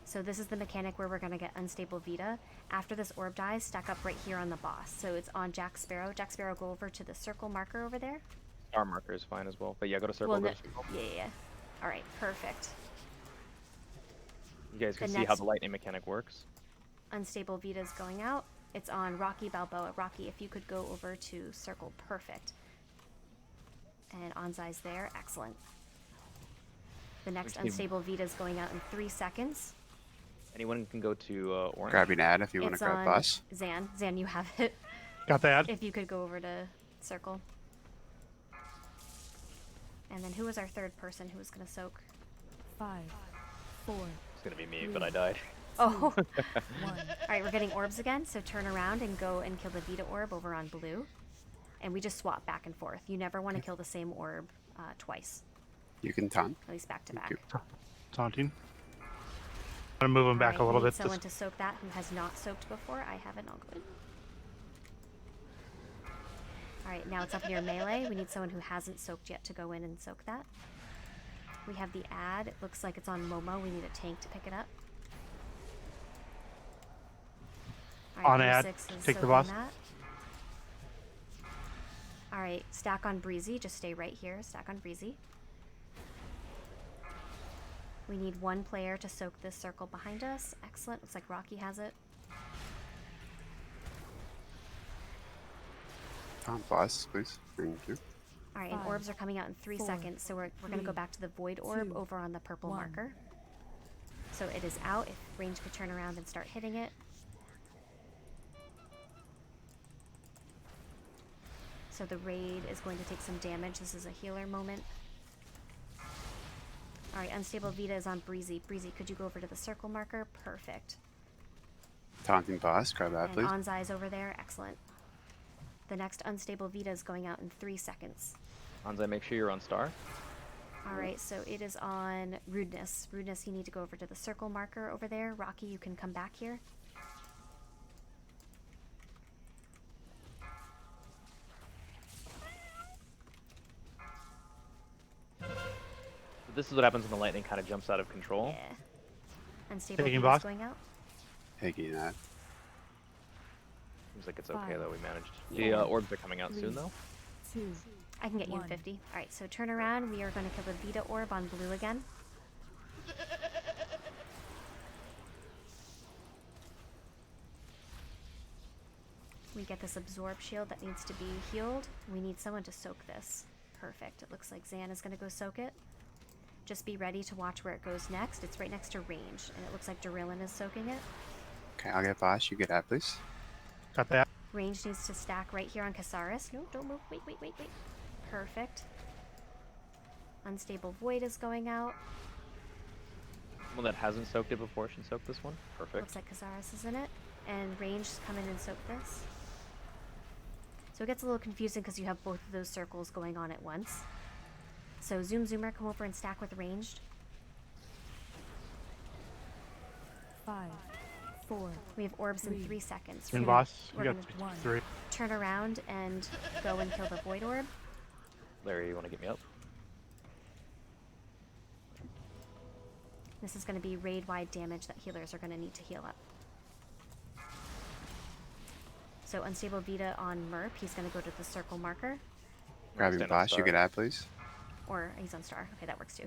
So this is the mechanic where we're gonna get unstable Vita. After this orb dies, stack up right here on the boss. So it's on Jack Sparrow. Jack Sparrow, go over to the circle marker over there. Star marker is fine as well. But yeah, go to circle. Well, go no, to circle. yeah. Alright, perfect. You guys can the see how next- the lightning mechanic works. Unstable Vita's going out. It's on Rocky Balboa. Rocky, if you could go over to circle, perfect. And Anzai's there, excellent. The next Which team? unstable Vita's going out in 3 seconds. Anyone can go to orange. Grabbing ad if you want to It's grab on boss. Zan. Zan, you have it. Got that? If you could go over to circle. And then who was our third person who was gonna soak? 5, 4, It's gonna be me, but I died. Oh. 1. Alright, we're getting orbs again, so turn around and go and kill the Vita orb over on blue. And we just swap back and forth. You never want to kill the same orb twice, You can taunt. at least back to Thank back. you. Taunting. I'm gonna move him back Alright, a we little need bit. someone to soak that who has not soaked before. I haven't, I'll go in. Alright, now it's up near melee. We need someone who hasn't soaked yet to go in and soak that. We have the ad. It looks like it's on Momo. We need a tank to pick it up. On ad. 06 is Take the soaking boss. that. Alright, stack on Breezy. Just stay right here. Stack on Breezy. We need one player to soak this circle behind us. Excellent. Looks like Rocky has it. Taunt boss, please. Thank you. Alright, and 5, orbs are coming out in 3 4, seconds, so we're gonna go 3, back to the void orb 2, over on the purple 1. marker. So it is out. If range could turn around and start hitting it. So the raid is going to take some damage. This is a healer moment. Alright, unstable Vita is on Breezy. Breezy, could you go over to the circle marker? Perfect. Taunting boss. Grab that, And please. Anzai's over there. Excellent. The next unstable Vita is going out in 3 seconds. Anzai, make sure you're on star. Alright, so it is on Rudeness. Rudeness, you need to go over to the circle marker over there. Rocky, you can come back here. This is what happens when the lightning kind of jumps out of control. Yeah. Unstable Taking Vita's boss? going out. Taking that. Seems like it's okay 5, though. We managed. Yeah. The orbs are coming out soon 3, though. 2, I can get you in 1. 50. Alright, so turn around. We are going to kill the Vita orb on blue again. We get this absorb shield that needs to be healed. We need someone to soak this. Perfect. It looks like Zan is going to go soak it. Just be ready to watch where it goes next. It's right next to range, and it looks like Durillin is soaking it. Okay, I'll get boss. You get that, please. Got that? Range needs to stack right here on Casaris. No, don't move. Wait, wait, wait, wait. Perfect. Unstable Void is going out. Someone that hasn't soaked it before should soak this one. Perfect. Looks like Casaris is in it. And Range, come in and soak this. So it gets a little confusing because you have both of those circles going on at once. So Zoomer, come over and stack with Ranged. 5, 4, We have orbs in 3, 3 seconds. In We're gonna- boss. we're We got gonna 3. turn around and go and kill the Void Orb. Larry, you want to get me up? This is going to be raid-wide damage that healers are going to need to heal up. So Unstable Vita on Merp, he's going to go to the circle marker. Grabbing Stand on boss, you star. can add, please. Or he's on star. Okay, that works too.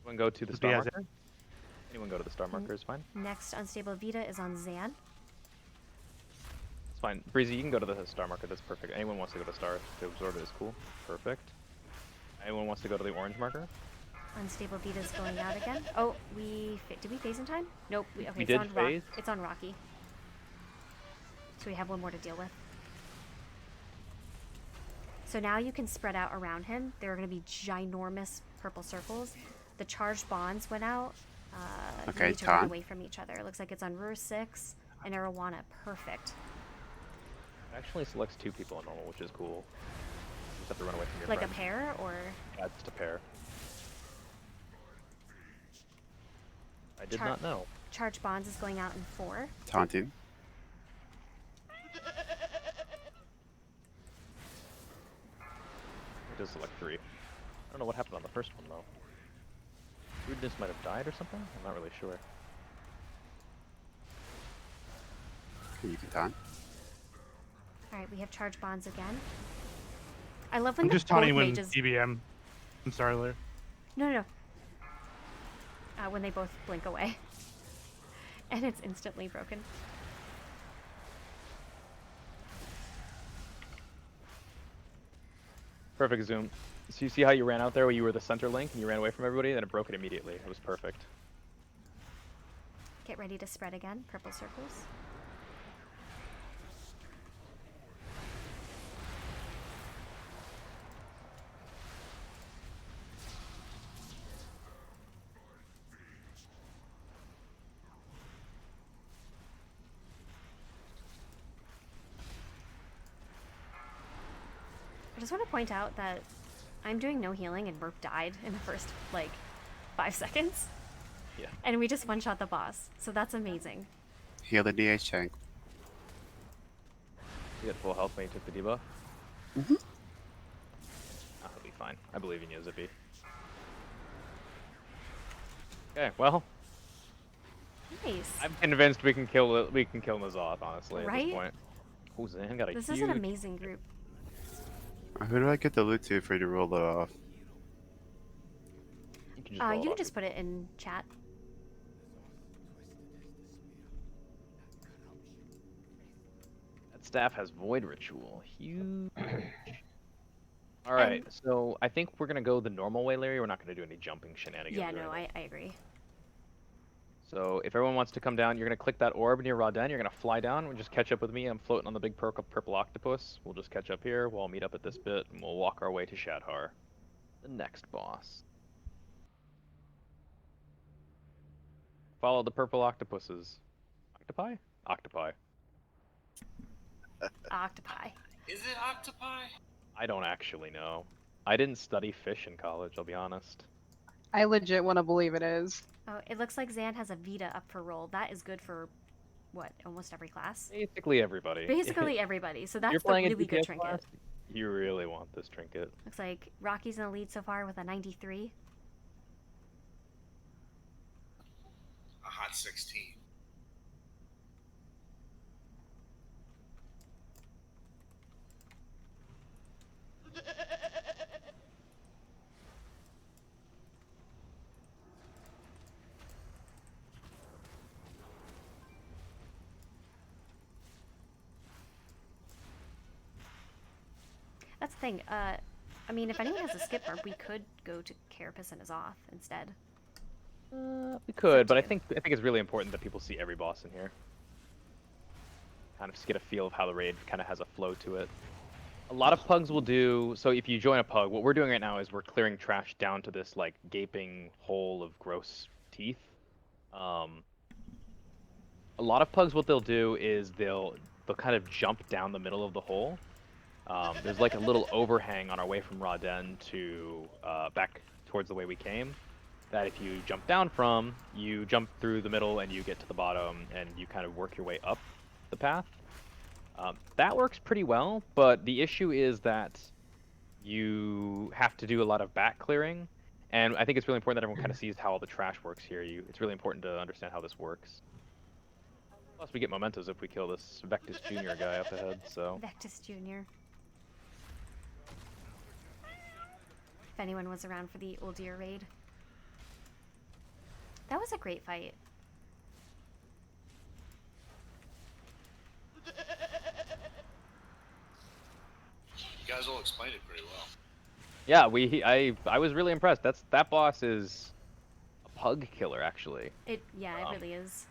Anyone go to the He star has it. marker? Anyone go to the star marker is fine. Next Unstable Vita is on Zan. It's fine. Breezy, you can go to the star marker. That's perfect. Anyone wants to go to star to absorb it is cool. Perfect. Anyone wants to go to the orange marker? Unstable Vita's going out again. Oh, did we phase in time? Nope. Okay, We it's did on phase. It's on Rocky. So we have one more to deal with. So now you can spread out around him. There are going to be ginormous purple circles. The charged bonds went out. You Okay, need to run Ton. away from each other. It looks like it's on Rur 6 and Arowana. Perfect. It actually selects 2 people in normal, which is cool. You just have to run away from your Like friend. a pair or... Yeah, just a pair. I did Char- not know. Charged bonds is going out in 4. Taunting. It does select 3. I don't know what happened on the first one, though. Rudeness might have died or something? I'm not really sure. You can taunt. Alright, we have charged bonds again. I love when I'm the just taunting both when mages... DBM. I'm sorry, Larry. No. When they both blink away. And it's instantly broken. Perfect zoom. So you see how you ran out there where you were the center link and you ran away from everybody, then it broke it immediately. It was perfect. Get ready to spread again. Purple circles. I just want to point out that I'm doing no healing and Merp died in the first, 5 seconds. Yeah. And we just one-shot the boss. So that's amazing. Heal the DH tank. You had full health when you took the debuff? Mm-hmm. That'll be fine. I believe in you, Zippy. Okay, well, Nice. I'm convinced we can kill Ny'alotha, honestly, at Right? this point. Oh, Zan got a This huge... is an amazing group. Who do I get the loot to for you to roll it off? You can just roll it You can off. just put it in chat. That staff has Void Ritual. Huge. Alright, so I think we're gonna go the normal way, Larry. We're not gonna do any jumping shenanigans. Yeah, or no, anything. I agree. So if everyone wants to come down, you're gonna click that orb near Raden. You're gonna fly down and just catch up with me. I'm floating on the big purple octopus. We'll just catch up here. We'll all meet up at this bit, and we'll walk our way to Shad'har, the next boss. Follow the purple octopuses. Octopi? Octopi. Octopi. Is it octopi? I don't actually know. I didn't study fish in college, I'll be honest. I legit want to believe it is. Oh, it looks like Zan has a Vita up for roll. That is good for, what, almost every class? Basically everybody. Basically everybody. So You're that's the playing a really good DPS trinket. class, you really want this trinket. Looks like Rocky's in the lead so far with a 93. A hot 16. That's the thing. I mean, if anyone has a skip mark, we could go to Carapace and Azoth instead. We could, but I to think it's really important that people see every boss in here. Kind of just get a feel of how the raid kind of has a flow to it. A lot of pugs will do, so if you join a pug, what we're doing right now is we're clearing trash down to this like gaping hole of gross teeth. A lot of pugs, what they'll do is they'll kind of jump down the middle of the hole. There's like a little overhang on our way from Raden to back towards the way we came. That if you jump down from, you jump through the middle and you get to the bottom and you kind of work your way up the path. That works pretty well, but the issue is that you have to do a lot of back clearing, And I think it's really important that everyone kind of sees how all the trash works here. It's really important to understand how this works. Plus, we get mementos if we kill this Vectis Jr. guy up ahead, so... Vectis Jr. If anyone was around for the Uldir raid. That was a great fight. You guys all explained it pretty well. Yeah, I was really impressed. That boss is a pug killer, actually. It really is.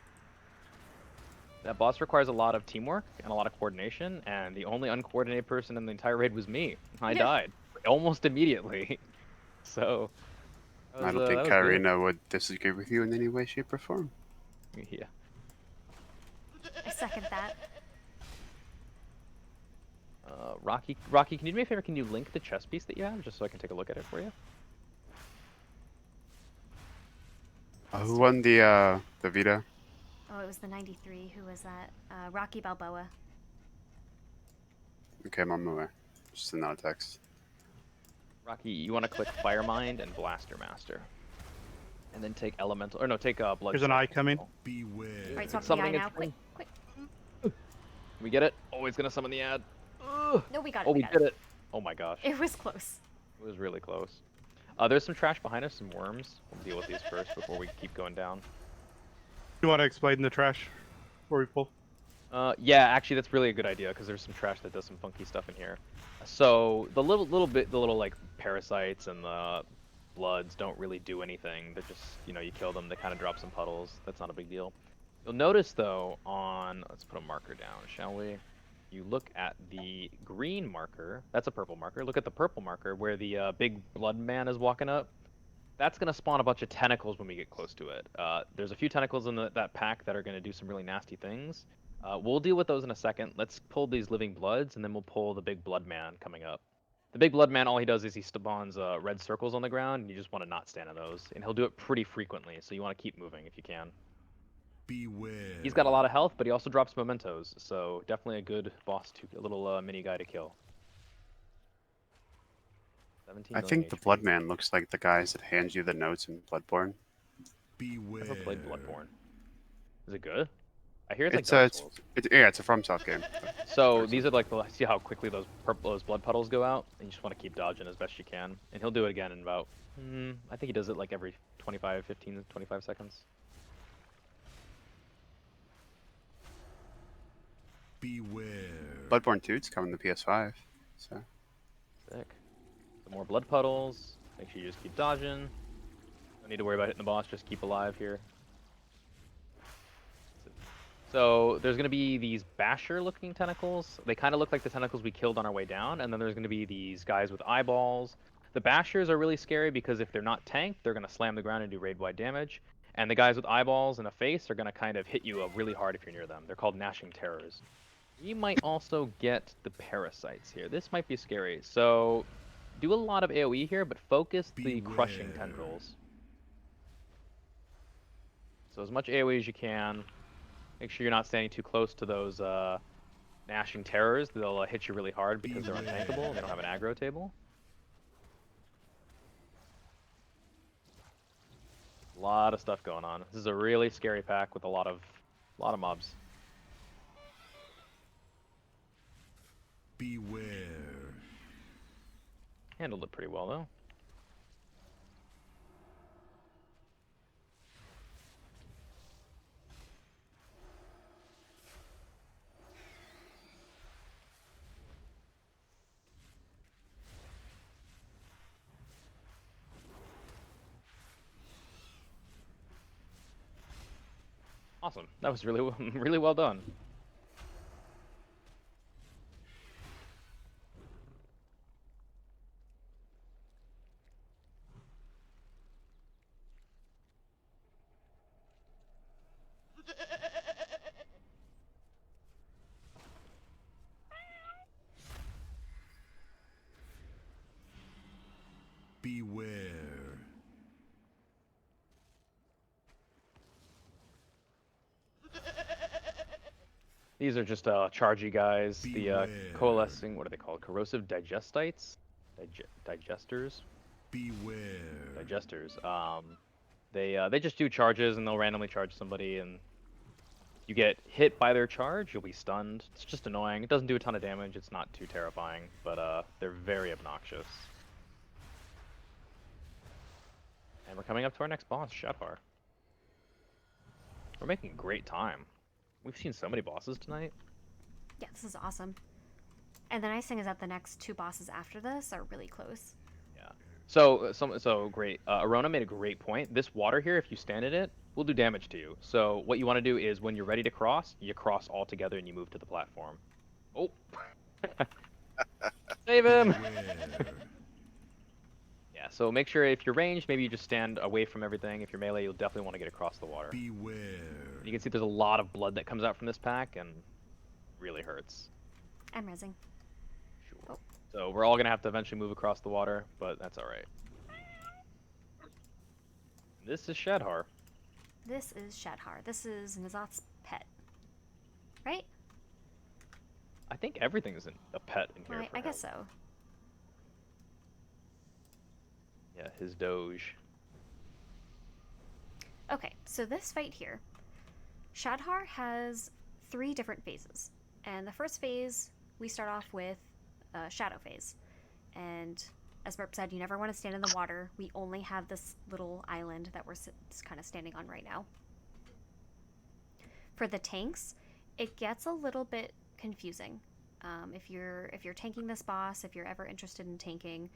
That boss requires a lot of teamwork and a lot of coordination, and the only uncoordinated person in the entire raid was me. I died almost immediately. So I don't think Karina would disagree with you in any way, shape, or form. Yeah. I second that. Rocky, can you do me a favor? Can you link the chess piece that you have, just so I can take a look at it for you? Who won the Vita? Oh, it was the 93. Who was that? Rocky Balboa. Okay, I'm on my way. Just another text. Rocky, you want to click Firemind and Blaster Master. And then take Elemental... Or no, take Blood... There's an eye coming. Beware. Alright, swap to the eye now. Quick. We get it? Oh, it's gonna summon the ad. Ugh. No, we got it. Oh, we did it. Oh my gosh. It was close. It was really close. There's some trash behind us, some worms. We'll deal with these first before we keep going down. You want to explain the trash before we pull? Yeah, actually, that's really a good idea because there's some trash that does some funky stuff in here. So the little like parasites and the bloods don't really do anything. They're just, you kill them, they kind of drop some puddles. That's not a big deal. You'll notice though let's put a marker down, shall we? You look at the green marker. That's a purple marker. Look at the purple marker where the big blood man is walking up. That's going to spawn a bunch of tentacles when we get close to it. There's a few tentacles in that pack that are going to do some really nasty things. We'll deal with those in a second. Let's pull these living bloods, and then we'll pull the big blood man coming up. The big blood man, all he does is he spawns red circles on the ground, and you just want to not stand in those. And he'll do it pretty frequently, so you want to keep moving if you can. Beware. He's got a lot of health, but he also drops mementos, so definitely a good boss, a little mini guy to kill. I think the Blood Man looks like the guys that hand you the notes in Bloodborne. Beware. I've never played Bloodborne. Is it good? I hear it's like It's Dark a, Souls. it's a FromSoft game. So these are like see how quickly those blood puddles go out, and you just want to keep dodging as best you can. And he'll do it again in about, I think he does it like every 25 seconds. Beware. Bloodborne 2 is coming to PS5. So Sick. Some more blood puddles. Make sure you just keep dodging. Don't need to worry about hitting the boss, just keep alive here. So there's going to be these basher-looking tentacles. They kind of look like the tentacles we killed on our way down, and then there's going to be these guys with eyeballs. The bashers are really scary because if they're not tanked, they're going to slam the ground and do raid-wide damage. And the guys with eyeballs and a face are going to kind of hit you really hard if you're near them. They're called gnashing terrors. We might also get the parasites here. This might be scary. So do a lot of AoE here, but focus the crushing tendrils. So as much AoE as you can. Make sure you're not standing too close to those gnashing terrors. They'll hit you really hard because they're untankable and they don't have an aggro table. A lot of stuff going on. This is a really scary pack with a lot of mobs. Beware. Handled it pretty well though. Awesome. That was really really well done. Beware. These are just chargy guys. The coalescing, what are they called? Corrosive digestites? Digesters? Beware. digesters. They just do charges and they'll randomly charge somebody, and you get hit by their charge, you'll be stunned. It's just annoying. It doesn't do a ton of damage. It's not too terrifying, but they're very obnoxious. And we're coming up to our next boss, Shad'har. We're making great time. We've seen so many bosses tonight. Yeah, this is awesome. And the nice thing is that the next 2 bosses after this are really close. Yeah. So great. Arona made a great point. This water here, if you stand in it, will do damage to you. So what you want to do is when you're ready to cross, you cross all together and you move to the platform. Oh. Save him. Yeah, so make sure if you're ranged, maybe you just stand away from everything. If you're melee, you'll definitely want to get across the water. Beware. You can see there's a lot of blood that comes out from this pack and really hurts. I'm rezzing. Sure. Oh. So we're all going to have to eventually move across the water, but that's alright. This is Shad'har. This is Shad'har. This is Ny'alotha's pet. Right? I think everything is a pet in here. I guess so. Yeah, his doge. Okay, so this fight here, Shad'har has 3 different phases. And the first phase, we start off with Shadow phase. And as Burp said, you never want to stand in the water. We only have this little island that we're kind of standing on right now. For the tanks, it gets a little bit confusing. If you're tanking this boss, if you're ever interested in tanking,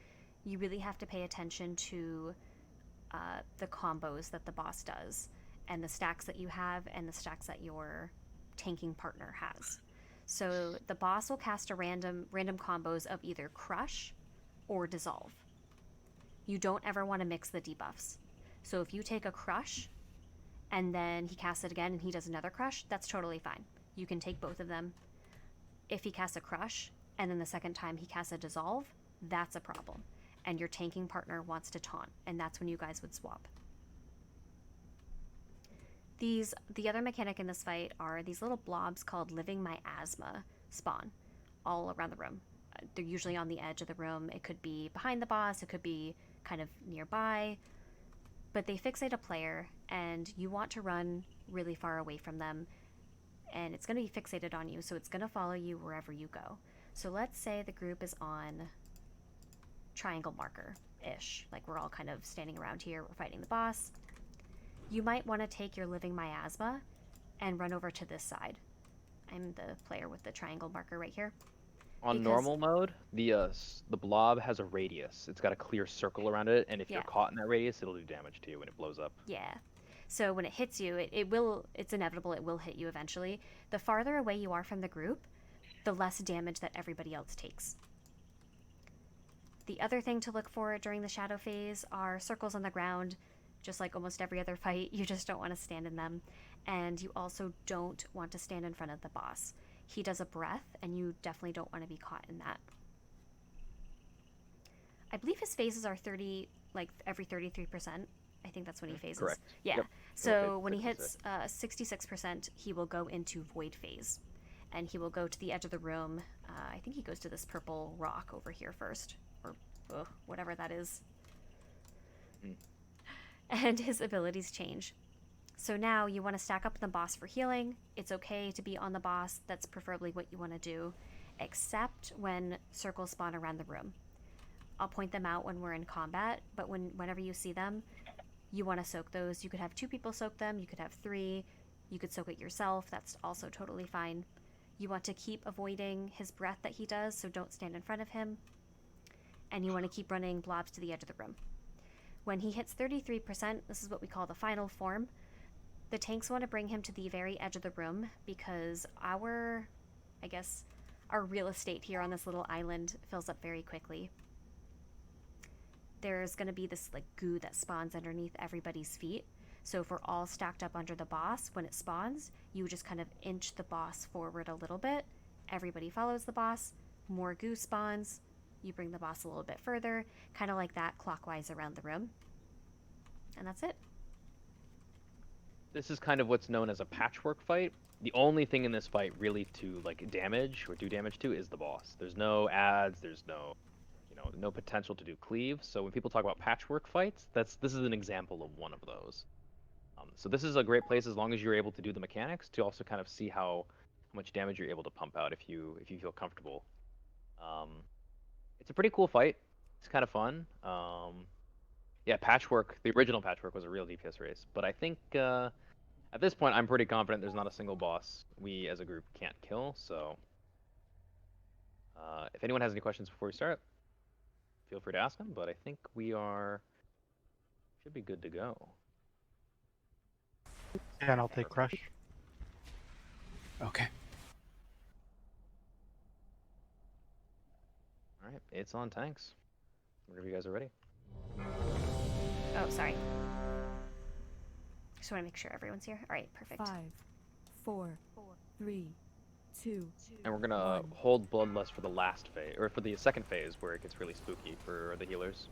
you really have to pay attention to the combos that the boss does, and the stacks that you have, and the stacks that your tanking partner has. So the boss will cast a random combos of either crush or dissolve. You don't ever want to mix the debuffs. So if you take a crush and then he casts it again and he does another crush, that's totally fine. You can take both of them. If he casts a crush and then the second time he casts a dissolve, that's a problem. And your tanking partner wants to taunt, and that's when you guys would swap. The other mechanic in this fight are these little blobs called Living Miasma spawn all around the room. They're usually on the edge of the room. It could be behind the boss, it could be kind of nearby, but they fixate a player, and you want to run really far away from them, and it's going to be fixated on you, so it's going to follow you wherever you go. So let's say the group is on triangle marker-ish, like we're all kind of standing around here, we're fighting the boss. You might want to take your Living Miasma and run over to this side. I'm the player with the triangle marker right here. On normal mode, the blob has a radius. It's got a clear circle around it, and if you're caught in that radius, it'll do damage to you when it blows up. Yeah. So when it hits you, it's inevitable, it will hit you eventually. The farther away you are from the group, the less damage that everybody else takes. The other thing to look for during the shadow phase are circles on the ground. Just like almost every other fight, you just don't want to stand in them. And you also don't want to stand in front of the boss. He does a breath, and you definitely don't want to be caught in that. I believe his phases are 30, like every 33%. I think that's when he phases. Correct. Yeah. Yep. So when he hits 66%, he will go into void phase. And he will go to the edge of the room. I think he goes to this purple rock over here first. Or whatever that is. And his abilities change. So now you want to stack up the boss for healing. It's okay to be on the boss. That's preferably what you want to do, except when circles spawn around the room. I'll point them out when we're in combat, but whenever you see them, you want to soak those. You could have 2 people soak them. You could have 3. You could soak it yourself. That's also totally fine. You want to keep avoiding his breath that he does, so don't stand in front of him. And you want to keep running blobs to the edge of the room. When he hits 33%, this is what we call the final form. The tanks want to bring him to the very edge of the room because our real estate here on this little island fills up very quickly. There's going to be this like goo that spawns underneath everybody's feet. So if we're all stacked up under the boss, when it spawns, you just kind of inch the boss forward a little bit. Everybody follows the boss. More goo spawns. You bring the boss a little bit further, kind of like that, clockwise around the room. And that's it. This is kind of what's known as a patchwork fight. The only thing in this fight really to like damage or do damage to is the boss. There's no ads, there's no, no potential to do cleave. So when people talk about patchwork fights, this is an example of one of those. So this is a great place as long as you're able to do the mechanics to also kind of see how much damage you're able to pump out if you feel comfortable. It's a pretty cool fight. It's kind of fun. Yeah, Patchwork, the original Patchwork was a real DPS race, but I think at this point I'm pretty confident there's not a single boss we as a group can't kill. So if anyone has any questions before we start, feel free to ask them. But I think we should be good to go. And I'll take Crush. Okay. All right, it's on tanks. Whenever you guys are ready. Oh, sorry. Just want to make sure everyone's here. All right, perfect. 5, 4, 3, 2. And we're gonna 1. hold Bloodlust for the last phase, or for the second phase, where it gets really spooky for the healers.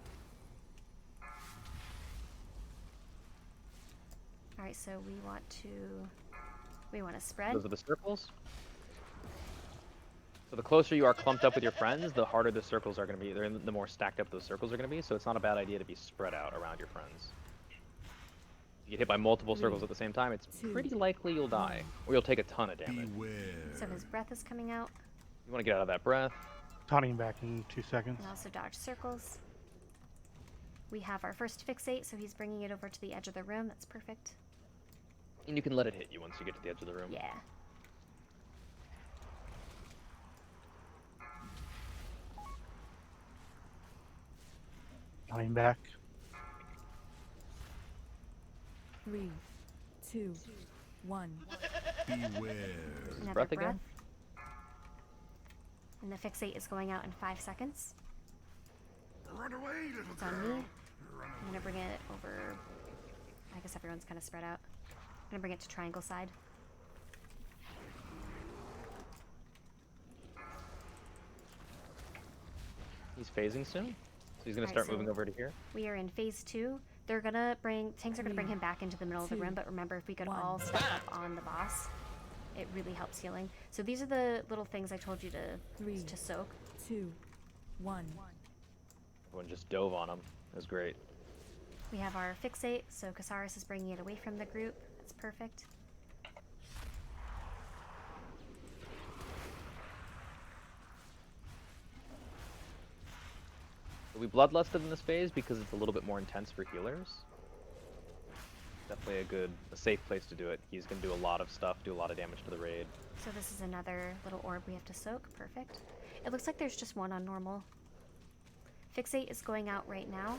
All right, so we want to spread. Those are the circles. So the closer you are clumped up with your friends, the harder the circles are going to be. The more stacked up those circles are going to be. So it's not a bad idea to be spread out around your friends. If you get hit by multiple circles at the same time, it's pretty likely you'll die, or you'll take a ton of damage. Beware. So his breath is coming out, You want to get out of that breath. Taunting back in 2 seconds. and also dodge circles. We have our first fixate, so he's bringing it over to the edge of the room. That's perfect. And you can let it hit you once you get to the edge of the room. Yeah. Taunting back. 3, 2, 1. Beware. Another breath again. And the fixate is going out in 5 seconds. Run away, little It's on me. I'm gonna bring it over. I guess everyone's kind of spread out. I'm gonna bring it to triangle side. He's phasing soon, so he's gonna Alright, start so- moving over to here. We are in phase 2. Tanks are gonna bring him back into the middle of the room, but remember, if we could 1. all stack up on the boss, it really helps healing. So these are the little things I told you 3, to soak. 2, 1. Everyone just dove on him. It was great. We have our fixate, so Casaris is bringing it away from the group. That's perfect. We bloodlusted in this phase because it's a little bit more intense for healers. Definitely a safe place to do it. He's gonna do a lot of stuff, do a lot of damage to the raid. So this is another little orb we have to soak. Perfect. It looks like there's just one on normal. Fixate is going out right now.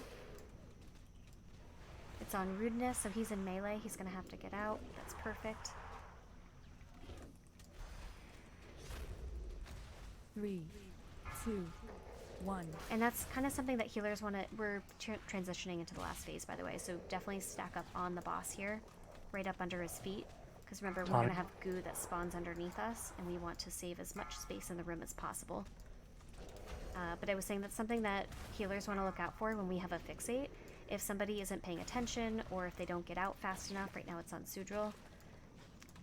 It's on rudeness, so he's in melee. He's gonna have to get out. That's perfect. 3, 2, 1. And that's kind of something that healers want to... We're transitioning into the last phase, by the way, so definitely stack up on the boss here, right up under his feet. Because remember, we're going to have goo that spawns underneath us, and we want to save as much space in the room as possible. But I was saying that's something that healers want to look out for when we have a fixate. If somebody isn't paying attention, or if they don't get out fast enough, right now it's on Sudril,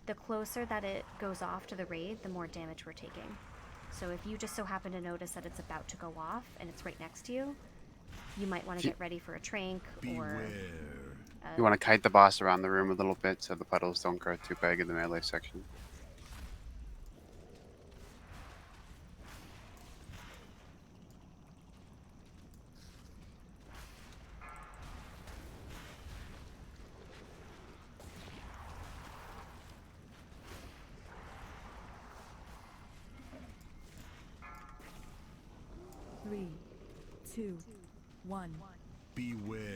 the closer that it goes off to the raid, the more damage we're taking. So if you just so happen to notice that it's about to go off and it's right next to you, you might want to get ready for a trank or... Beware. You want to kite the boss around the room a little bit so the puddles don't grow too big in the melee section. Three, 2, 1. Beware.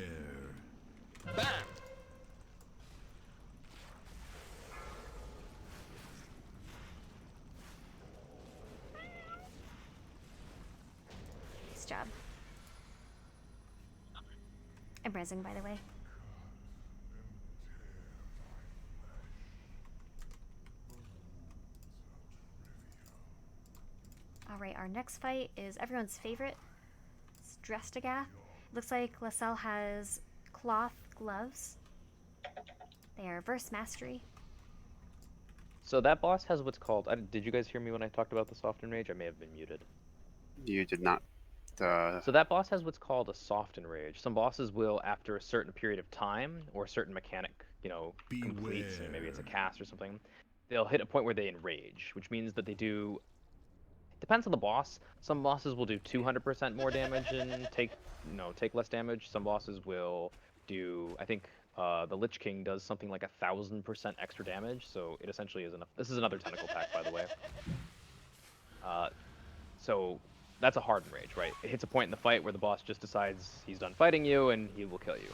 Nice job. I'm rezzing, by the way. Alright, our next fight is everyone's favorite. It's Drest'agath. Looks like Lascelles has cloth gloves. They are verse mastery. So that boss has what's called... did you guys hear me when I talked about the Soften Rage? I may have been muted. You did not. So that boss has what's called a soft enrage. Some bosses will, after a certain period of time or a certain mechanic, completes, and maybe it's a cast or something, they'll hit a point where they enrage, which means that they do. Depends on the boss. Some bosses will do 200% more damage and take less damage. Some bosses will do, I think, the Lich King does something like 1,000% extra damage. So it essentially is enough. This is another tentacle pack, by the way. So that's a hard enrage, right? It hits a point in the fight where the boss just decides he's done fighting you and he will kill you.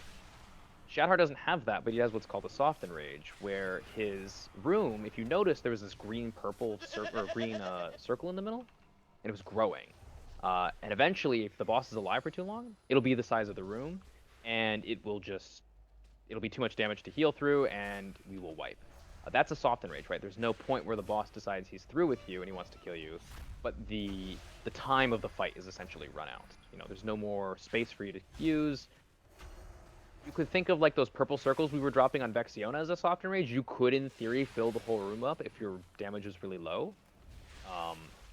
Shad'har doesn't have that, but he has what's called a soft enrage, where his room, if you notice, there was this green-purple green circle in the middle, and it was growing. And eventually, if the boss is alive for too long, it'll be the size of the room, and it'll be too much damage to heal through, and we will wipe. That's a soft enrage, right? There's no point where the boss decides he's through with you and he wants to kill you, but the time of the fight is essentially run out. There's no more space for you to use. You could think of like those purple circles we were dropping on Vexiona as a soft enrage. You could, in theory, fill the whole room up if your damage is really low.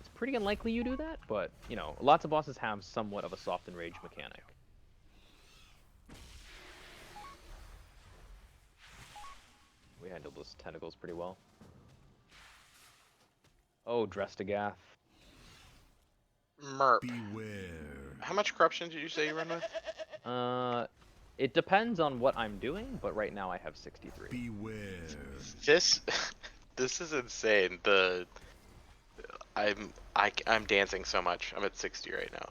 It's pretty unlikely you do that, but lots of bosses have somewhat of a soft enrage mechanic. We handled those tentacles pretty well. Oh, Drest'agath. Merp. Beware. How much corruption did you say you run with? It depends on what I'm doing, but right now I have 63. Beware. This is insane. I'm dancing so much. I'm at 60 right now.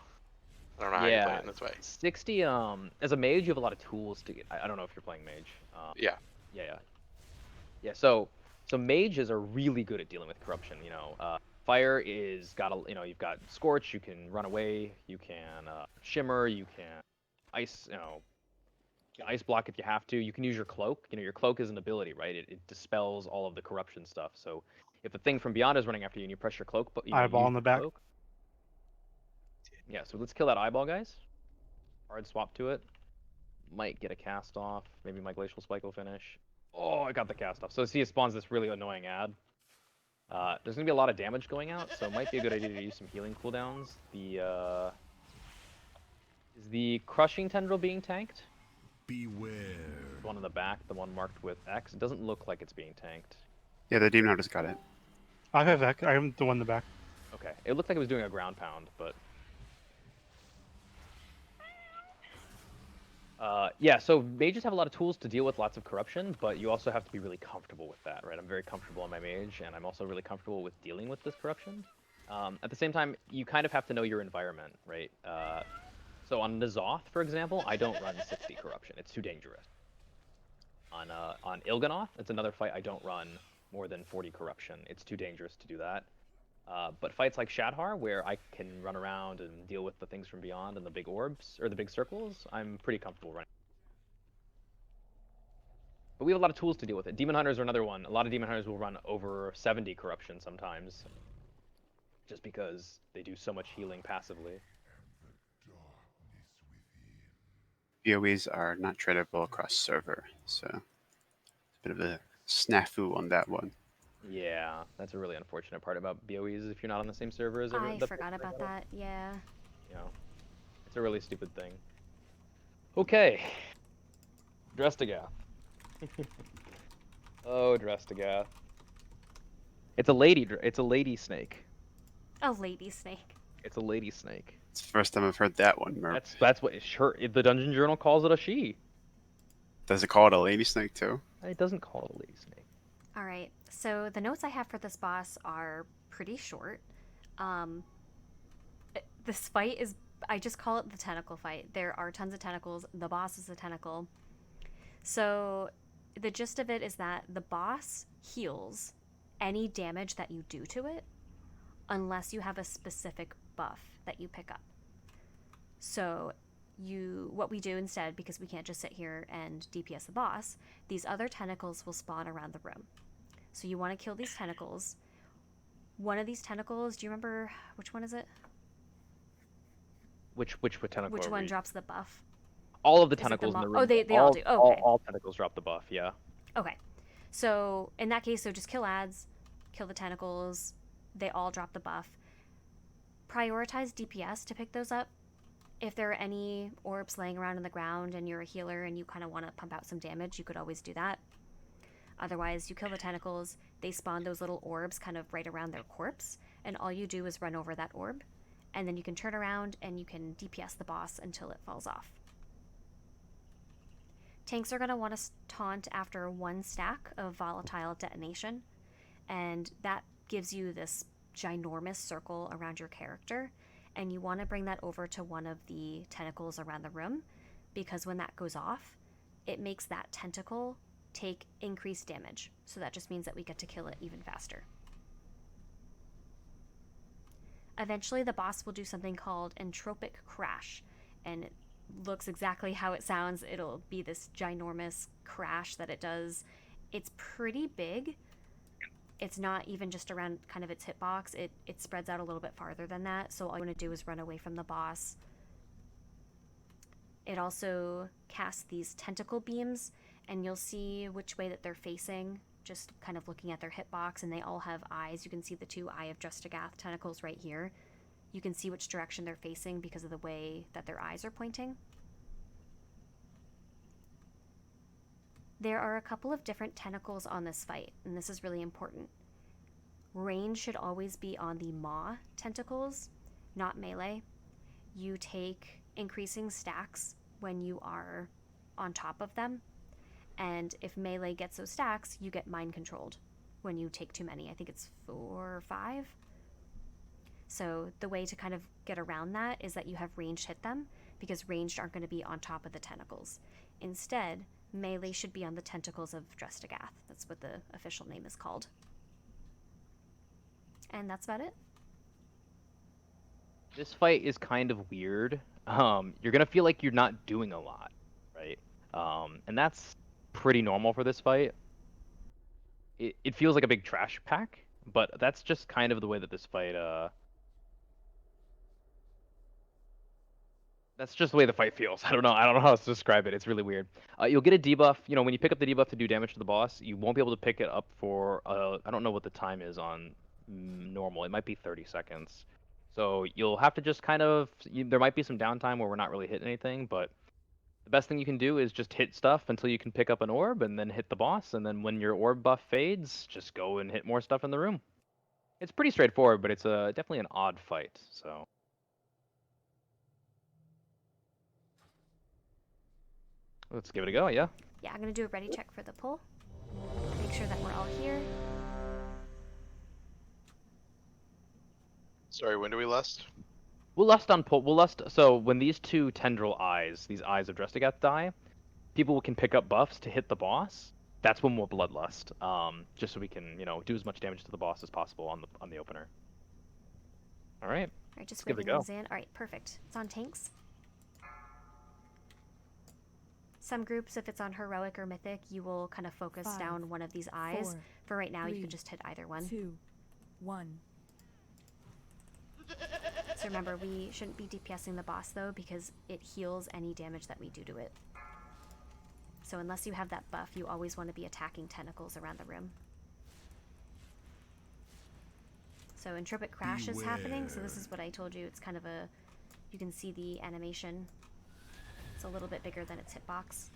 I don't know how you play it in this way. 60. As a mage, you have a lot of tools to get. I don't know if you're playing mage. Yeah. Yeah. So mages are really good at dealing with corruption. Fire is you've got Scorch. You can run away. You can shimmer. You can ice. You can ice block if you have to. You can use your cloak. Your cloak is an ability, right? It dispels all of the corruption stuff. So if the thing from beyond is running after you and you press your cloak, but eyeball in the back. Cloak. Yeah. So let's kill that eyeball, guys. Hard swap to it. Might get a cast off. Maybe my glacial spike will finish. Oh, I got the cast off. So see, it spawns this really annoying ad. There's gonna be a lot of damage going out, so it might be a good idea to use some healing cooldowns. Is the crushing tendril being tanked? Beware. The one in the back, the one marked with X. It doesn't look like it's being tanked. Yeah, the demon hunter's got it. I have that. I am the one in the back. Okay, it looked like it was doing a ground pound, but yeah. So mages have a lot of tools to deal with lots of corruption, but you also have to be really comfortable with that, right? I'm very comfortable on my mage, and I'm also really comfortable with dealing with this corruption. At the same time, you kind of have to know your environment, right? So on Ny'alotha, for example, I don't run 60 corruption. It's too dangerous. On Il'gynoth, it's another fight I don't run more than 40 corruption. It's too dangerous to do that. But fights like Shad'har, where I can run around and deal with the things from beyond and the big orbs, or the big circles, I'm pretty comfortable running. But we have a lot of tools to deal with it. Demon Hunters are another one. A lot of Demon Hunters will run over 70 corruption sometimes, just because they do so much healing passively. BOEs are not tradable across server, so it's a bit of a snafu on that one. Yeah, that's a really unfortunate part about BOEs if you're not on the same server as I forgot about that, yeah. It's a really stupid thing. Okay. Drest'agath. Oh, Drest'agath. It's a lady snake. A lady snake. It's a lady snake. It's the first time I've heard that one, Merp. That's what the Dungeon Journal calls it, a she. Does it call it a lady snake too? It doesn't call it a lady snake. Alright, so the notes I have for this boss are pretty short. This fight is, I just call it the tentacle fight. There are tons of tentacles. The boss is a tentacle. So the gist of it is that the boss heals any damage that you do to it unless you have a specific buff that you pick up. So what we do instead, because we can't just sit here and DPS the boss, these other tentacles will spawn around the room. So you want to kill these tentacles. One of these tentacles, do you remember which one is it? Which tentacle? Which one drops the buff? All of the tentacles in the room. Oh, they all do. Oh, okay. All tentacles drop the buff, yeah. Okay. So in that case, just kill ads, kill the tentacles. They all drop the buff. Prioritize DPS to pick those up If there are any orbs laying around on the ground and you're a healer and you kind of want to pump out some damage, you could always do that. Otherwise, you kill the tentacles, they spawn those little orbs kind of right around their corpse, and all you do is run over that orb, and then you can turn around and you can DPS the boss until it falls off. Tanks are going to want to taunt after 1 stack of volatile detonation, and that gives you this ginormous circle around your character, and you want to bring that over to one of the tentacles around the room, because when that goes off, it makes that tentacle take increased damage. So that just means that we get to kill it even faster. Eventually the boss will do something called entropic crash, and it looks exactly how it sounds. It'll be this ginormous crash that it does. It's pretty big. It's not even just around kind of its hitbox. It spreads out a little bit farther than that, so all you want to do is run away from the boss. It also casts these tentacle beams, and you'll see which way that they're facing, just kind of looking at their hitbox, and they all have eyes. You can see the 2 Eye of Drest'agath tentacles right here. You can see which direction they're facing because of the way that their eyes are pointing. There are a couple of different tentacles on this fight, and this is really important. Range should always be on the Maw tentacles, not melee. You take increasing stacks when you are on top of them, and if melee gets those stacks, you get mind controlled when you take too many. I think it's 4 or 5. So the way to kind of get around that is that you have ranged hit them, because ranged aren't going to be on top of the tentacles. Instead, melee should be on the tentacles of Drest'agath. That's what the official name is called. And that's about it. This fight is kind of weird. You're gonna feel like you're not doing a lot, right? And that's pretty normal for this fight. It feels like a big trash pack, but that's just kind of the way that this fight that's just the way the fight feels. I don't know how else to describe it. It's really weird. You'll get a debuff. You know, when you pick up the debuff to do damage to the boss, you won't be able to pick it up for I don't know what the time is on normal. It might be 30 seconds. So you'll have to just kind of there might be some downtime where we're not really hitting anything, but the best thing you can do is just hit stuff until you can pick up an orb, and then hit the boss, and then when your orb buff fades, just go and hit more stuff in the room. It's pretty straightforward, but it's definitely an odd fight. So. Let's give it a go, yeah. Yeah, I'm going to do a ready check for the pull. Make sure that we're all here. Sorry, when do we lust? We'll lust on pull. We'll lust. So when these 2 tendril eyes, these eyes of Drest'agath die, people can pick up buffs to hit the boss. That's when we'll bloodlust. Just so we can, do as much damage to the boss as possible on the opener. All right. All right, just give it a waving go. these in. All right, perfect. It's on tanks. Some groups, if it's on heroic or mythic, you will kind of focus 5, down one of these eyes. 4, For right now, you 3, can just hit either one. 2, 1. So remember, we shouldn't be DPSing the boss though, because it heals any damage that we do to it. So unless you have that buff, you always want to be attacking tentacles around the room. So entropic crash is happening, so this is what I told you. It's kind of you can see the animation. It's a little bit bigger than its hitbox.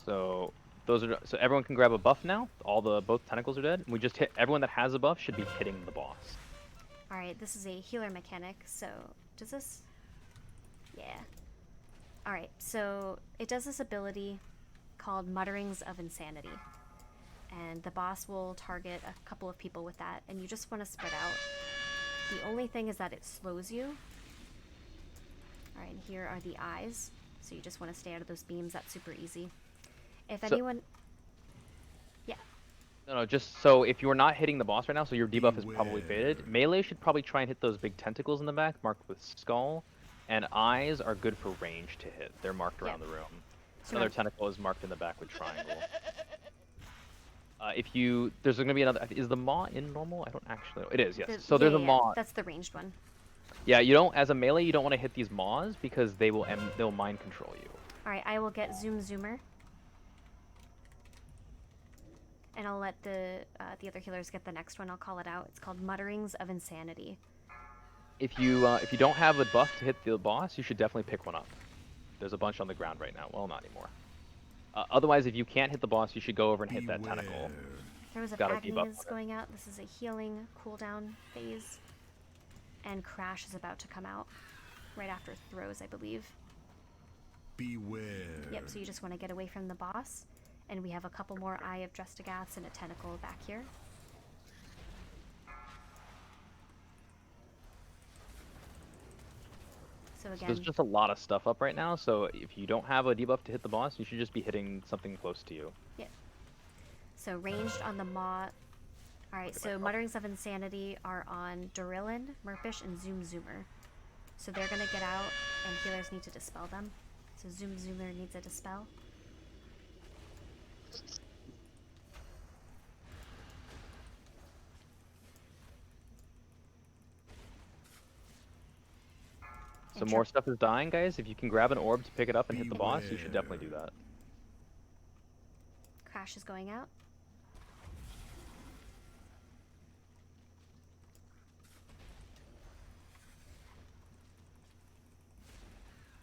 So so everyone can grab a buff now. Both tentacles are dead. We just hit everyone that has a buff should be hitting the boss. All right, this is a healer mechanic. So does this? Yeah. All right, so it does this ability called Mutterings of Insanity, and the boss will target a couple of people with that, and you just want to spread out. The only thing is that it slows you. All right, and here are the eyes. So you just want to stay out of those beams. That's super easy. If anyone... Yeah. No, just so if you're not hitting the boss right now, so your debuff is probably faded, melee should probably try and hit those big tentacles in the back, marked with skull, and eyes are good for range to hit. They're marked around the room. So Another tentacle is marked in the back with triangle. There's going to be another, is the maw in normal? I don't actually know. It is, yes. So there's a maw. That's the ranged one. Yeah, as a melee, you don't want to hit these maws because they'll mind control you. All right, I will get Zoomer. And I'll let the other healers get the next one. I'll call it out. It's called Mutterings of Insanity. if you don't have a buff to hit the boss, you should definitely pick one up. There's a bunch on the ground right now. Well, not anymore. Otherwise, if you can't hit the boss, you should go over and hit that tentacle. Throes of Gotta Agony debuff is on it. going out. This is a healing cooldown phase. And Crash is about to come out. Right after Throws, I believe. Beware. Yep, so you just want to get away from the boss. And we have a couple more Eye of Drest'agaths and a tentacle back here. So So again, there's just a lot of stuff up right now, so if you don't have a debuff to hit the boss, you should just be hitting something close to you. so ranged on the Maw. Alright, so Mutterings of Insanity are on Durillin, Murpish, and Zoom Zoomer. So they're gonna get out, and healers need to dispel them. So Zoom Zoomer needs a dispel. So more stuff is dying, guys. If you can grab an orb to pick it up and hit the boss, you should Beware. definitely do that. Crash is going out.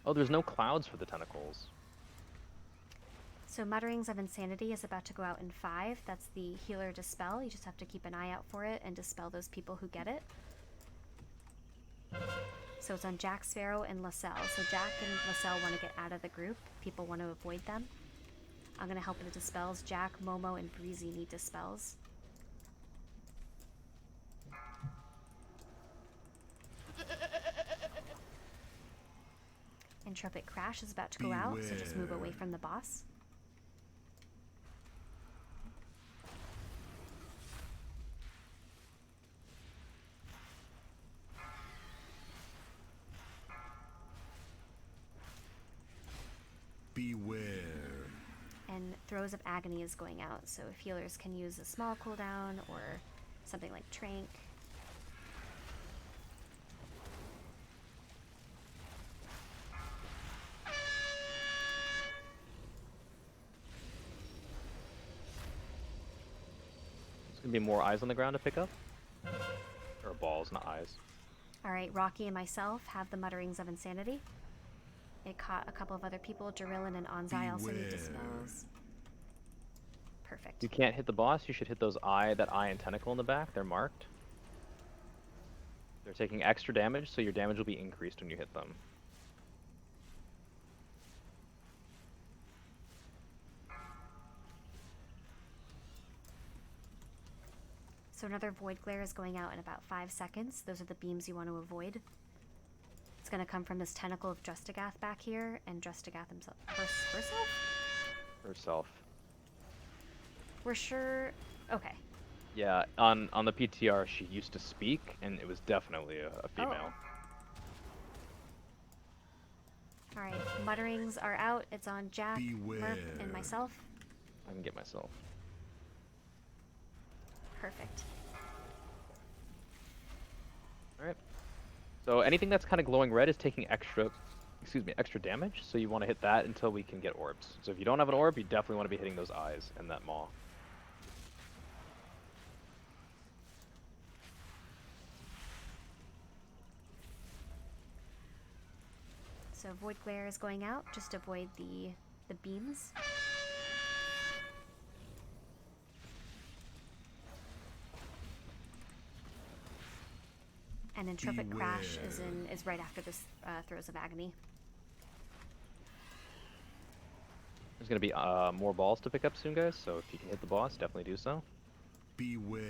Oh, there's no clouds for the tentacles. So Mutterings of Insanity is about to go out in 5. That's the healer dispel. You just have to keep an eye out for it and dispel those people who get it. So it's on Jack Sparrow and LaSalle. So Jack and LaSalle want to get out of the group. People want to avoid them. I'm going to help with the dispels. Jack, Momo, and Breezy need dispels. Intrepid Crash is about to go out, so just move away from the boss. Beware. And Throes of Agony is going out, so if healers can use a small cooldown or something like Trank. There's gonna be more eyes on the ground to pick up. Or balls, not eyes. Alright, Rocky and myself have the Mutterings of Insanity. It caught a couple of other people. Durillin and Onzai also need Beware. dispels. Perfect. If you can't hit the boss, you should hit those that eye and tentacle in the back. They're marked. They're taking extra damage, so your damage will be increased when you hit them. So another Void Glare is going out in about 5 seconds. Those are the beams you want to avoid. It's going to come from this tentacle of Drest'agath back here, and Drest'agath himself. Herself? Herself. We're sure. Okay. Yeah, on the PTR, she used to speak, and it was definitely a female. Alright, Mutterings are out. It's on Jack, Beware. Murph, and myself. I can get myself. Perfect. Alright. So anything that's kind of glowing red is taking extra damage, so you want to hit that until we can get orbs. So if you don't have an orb, you definitely want to be hitting those eyes and that maw. So Void Glare is going out. Just avoid the beams. And Intrepid Crash is right after this Throes of Agony. There's going to be more balls to pick up soon, guys, so if you can hit the boss, definitely do so. Beware.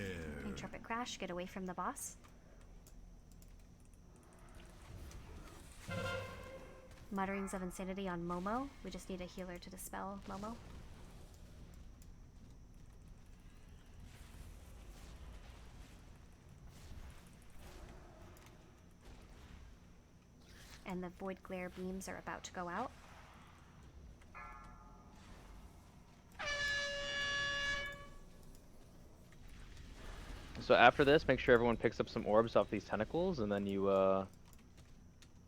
Intrepid Crash, get away from the boss. Mutterings of Insanity on Momo. We just need a healer to dispel Momo. And the Void Glare beams are about to go out. So after this, make sure everyone picks up some orbs off these tentacles, and then you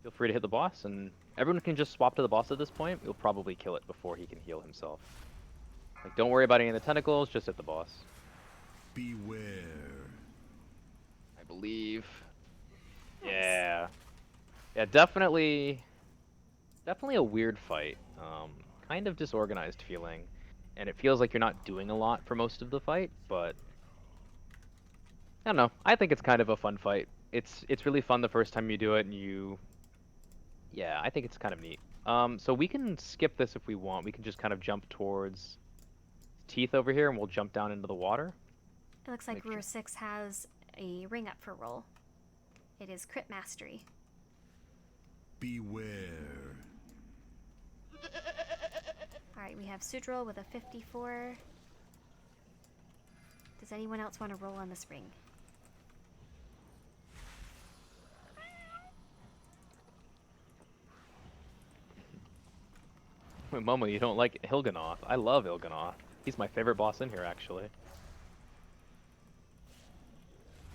feel free to hit the boss, and everyone can just swap to the boss at this point. You'll probably kill it before he can heal himself. Like, don't worry about any of the tentacles, just hit the boss. Beware. I believe. Yeah. definitely a weird fight. Kind of disorganized feeling, and it feels like you're not doing a lot for most of the fight, but I don't know. I think it's kind of a fun fight. It's really fun the first time you do it, and yeah, I think it's kind of neat. So we can skip this if we want. We can just kind of jump towards Teeth over here, and we'll jump down into the water. It looks like Make sure. Brewer 6 has a ring up for roll. It is Crit Mastery. Beware. Alright, we have Sudril with a 54. Does anyone else want to roll on this ring? Wait, Momo, you don't like Il'gynoth? I love Il'gynoth. He's my favorite boss in here, actually.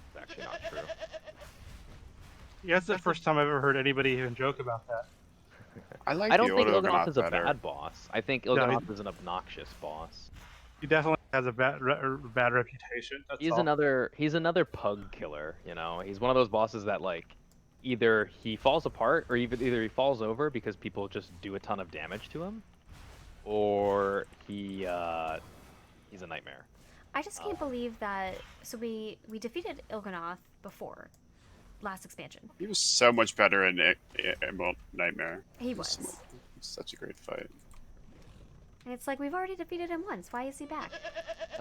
It's actually not true. Yeah, that's the first time I've ever heard anybody even joke about that. I like I don't the think old Il'gynoth is a better. bad boss. I think No, Il'gynoth is an obnoxious boss. He definitely has a bad reputation. That's He's all. another pug killer, you know. He's one of those bosses that like either he falls apart or either he falls over because people just do a ton of damage to him, or he's a nightmare. I just can't believe that. So we defeated Il'gynoth before last expansion. He was so much better in Emerald Nightmare. He It was. such a great fight. And it's like we've already defeated him once. Why is he back?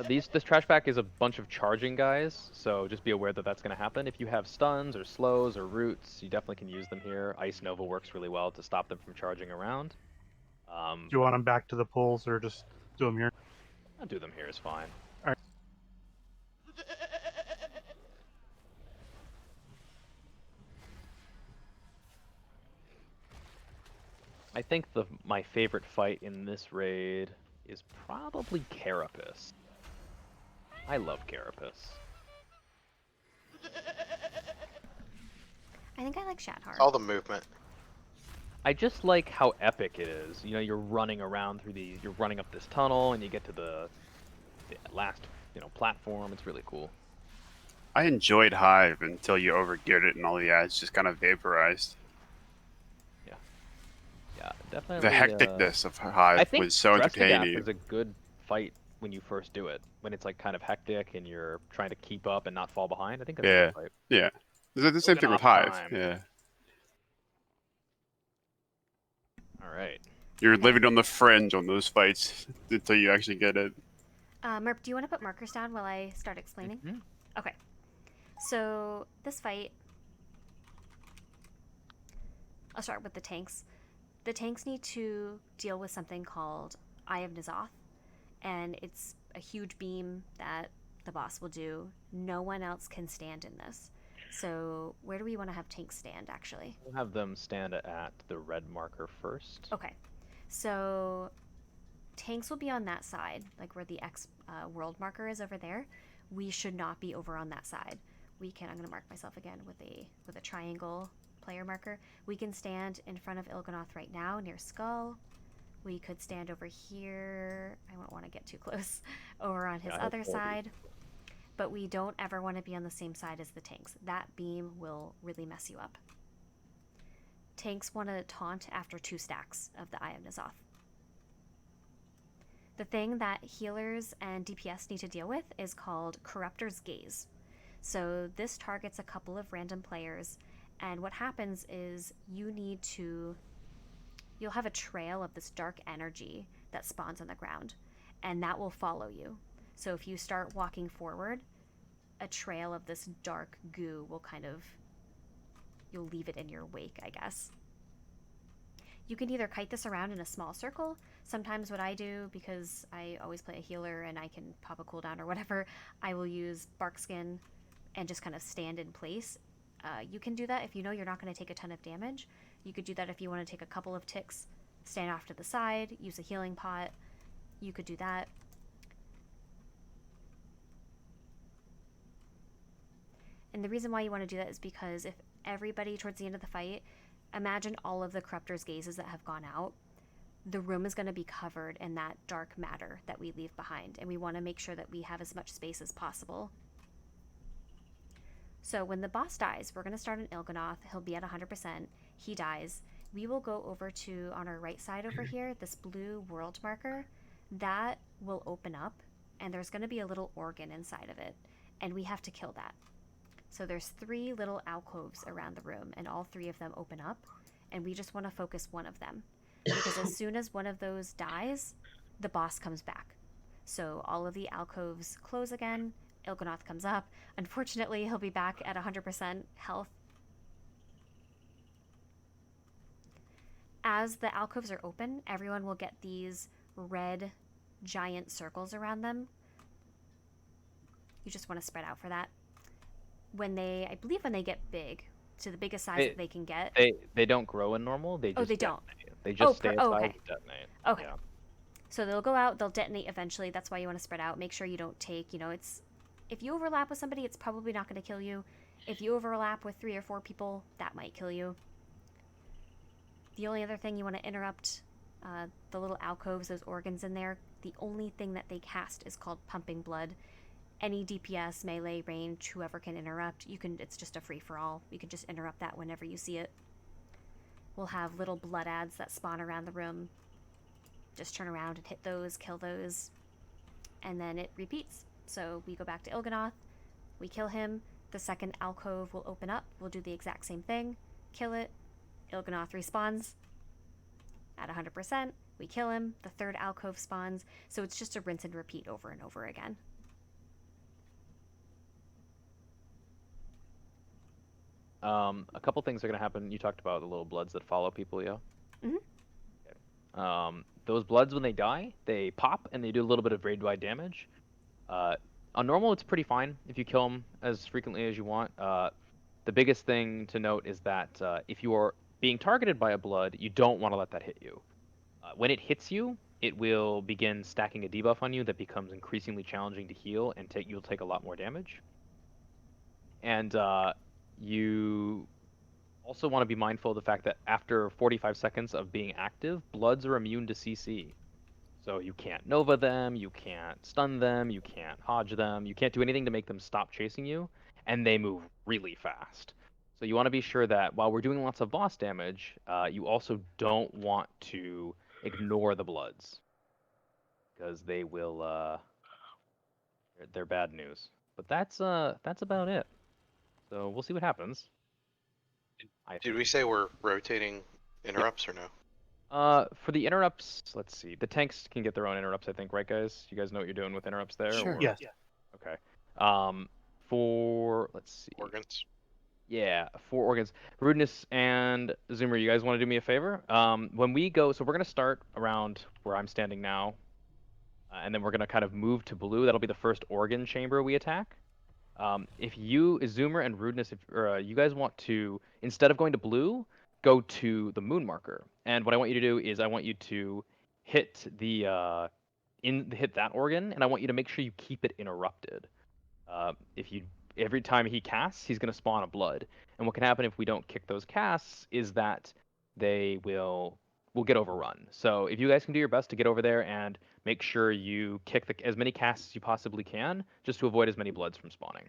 This trash pack is a bunch of charging guys, so just be aware that that's going to happen. If you have stuns or slows or roots, you definitely can use them here. Ice Nova works really well to stop them from charging around. Do you want him back to the pools or just do him here? I'll do them here is fine. Alright. I think my favorite fight in this raid is probably Carapace. I love Carapace. I think I like Shad'har. All the movement. I just like how epic it is. You know, you're running around through you're running up this tunnel, and you get to the last, platform. It's really cool. I enjoyed Hive until you overgeared it and all the ads just kind of vaporized. Yeah, definitely. The hecticness of I Hive think was so Drest'agath entertaining. is a good fight when you first do it. When it's like kind of hectic and you're trying to keep up and not fall behind. I think that's a Yeah. good fight. Yeah. The same thing with Il'gynoth Hive. time. Yeah. All right. You're living on the fringe on those fights until you actually get it. Merp, do you want to put markers down while I start explaining? Mhm. Okay. So this fight, I'll start with the tanks. The tanks need to deal with something called Eye of N'alotha, and it's a huge beam that the boss will do. No one else can stand in this. So where do we want to have tanks stand, actually? We'll have them stand at the red marker first. Okay. So tanks will be on that side, like where the X world marker is over there. We should not be over on that side. I'm going to mark myself again with a triangle player marker. We can stand in front of Il'gynoth right now near Skull. We could stand over here. I don't want to get too close. Over on his other side. But we don't ever want to be on the same side as the tanks. That beam will really mess you up. Tanks want to taunt after 2 stacks of the Eye of N'alotha. The thing that healers and DPS need to deal with is called Corruptor's Gaze. So this targets a couple of random players, and what happens is you'll have a trail of this dark energy that spawns on the ground, and that will follow you. So if you start walking forward, a trail of this dark goo will you'll leave it in your wake, I guess. You can either kite this around in a small circle. Sometimes what I do, because I always play a healer and I can pop a cooldown or whatever, I will use Barkskin and just kind of stand in place. You can do that if you know you're not going to take a ton of damage. You could do that if you want to take a couple of ticks, stand off to the side, use a healing pot. You could do that. And the reason why you want to do that is because if everybody towards the end of the fight, imagine all of the Corruptor's Gazes that have gone out, the room is going to be covered in that dark matter that we leave behind, and we want to make sure that we have as much space as possible. So when the boss dies, we're going to start an Il'gynoth. He'll be at 100%. he dies. We will go over to, on our right side over here, this blue world marker. That will open up, and there's going to be a little organ inside of it, and we have to kill that. So there's 3 little alcoves around the room, and all 3 of them open up, and we just want to focus one of them. Because as soon as one of those dies, the boss comes back. So all of the alcoves close again, Il'gynoth comes up. Unfortunately, he'll be back at 100% health. As the alcoves are open, everyone will get these red giant circles around them. You just want to spread out for that. When they, I believe when they get big, to the biggest size that they can get. They don't grow in normal. They just they don't. They just stay as okay. size and detonate. Okay. Yeah. So they'll go out, they'll detonate eventually. That's why you want to spread out. Make sure you don't take, it's, if you overlap with somebody, it's probably not going to kill you. If you overlap with 3 or 4 people, that might kill you. The only other thing you want to interrupt, the little alcoves, those organs in there, the only thing that they cast is called Pumping Blood. Any DPS, melee, range, whoever can interrupt, it's just a free-for-all. You can just interrupt that whenever you see it. We'll have little blood ads that spawn around the room. Just turn around and hit those, kill those, and then it repeats. So we go back to Il'gynoth, we kill him, the second alcove will open up, we'll do the exact same thing, kill it, Il'gynoth respawns at 100%, we kill him, the third alcove spawns, so it's just a rinse and repeat over and over again. A couple things are going to happen. You talked about the little bloods that follow people, yeah? Mm-hmm. Okay. Those bloods, when they die, they pop and they do a little bit of raid-wide damage. On normal, it's pretty fine if you kill them as frequently as you want. The biggest thing to note is that if you are being targeted by a blood, you don't want to let that hit you. When it hits you, it will begin stacking a debuff on you that becomes increasingly challenging to heal, and you'll take a lot more damage. And you also want to be mindful of the fact that after 45 seconds of being active, bloods are immune to CC. So you can't Nova them, you can't stun them, you can't Hodge them, you can't do anything to make them stop chasing you, and they move really fast. So you want to be sure that while we're doing lots of boss damage, you also don't want to ignore the bloods, because they will, they're bad news. But that's about it. So we'll see what happens. Did we say we're rotating interrupts or no? For the interrupts, let's see. The tanks can get their own interrupts, I think, right, guys? You guys know what you're doing with interrupts there? Sure. Or... Yes. Okay. Let's see. Organs? Yeah, 4 organs. Rudeness and Zoomer, you guys want to do me a favor? When we go, so we're going to start around where I'm standing now, and then we're going to kind of move to blue. That'll be the first organ chamber we attack. If you, Zoomer and Rudeness, if you guys want to, instead of going to blue, go to the moon marker. And what I want you to do is I want you to hit the hit that organ, and I want you to make sure you keep it interrupted. Every time he casts, he's going to spawn a blood. And what can happen if we don't kick those casts is that we'll get overrun. So if you guys can do your best to get over there and make sure you kick as many casts as you possibly can, just to avoid as many bloods from spawning.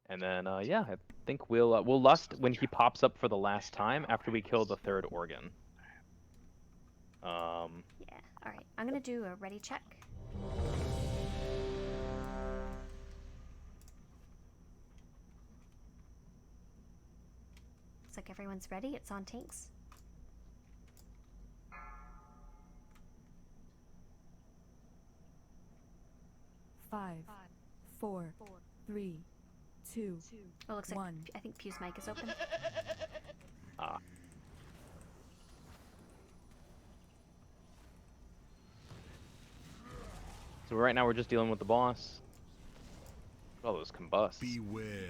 And then, yeah, I think we'll lust when he pops up for the last time after we kill the third organ. Yeah, alright. I'm gonna do a ready check. Looks like everyone's ready. It's on tanks. Five, 4, 3, 2, Oh, looks like 1. I think Pew's mic is open. So right now we're just dealing with the boss. All those combusts. Beware.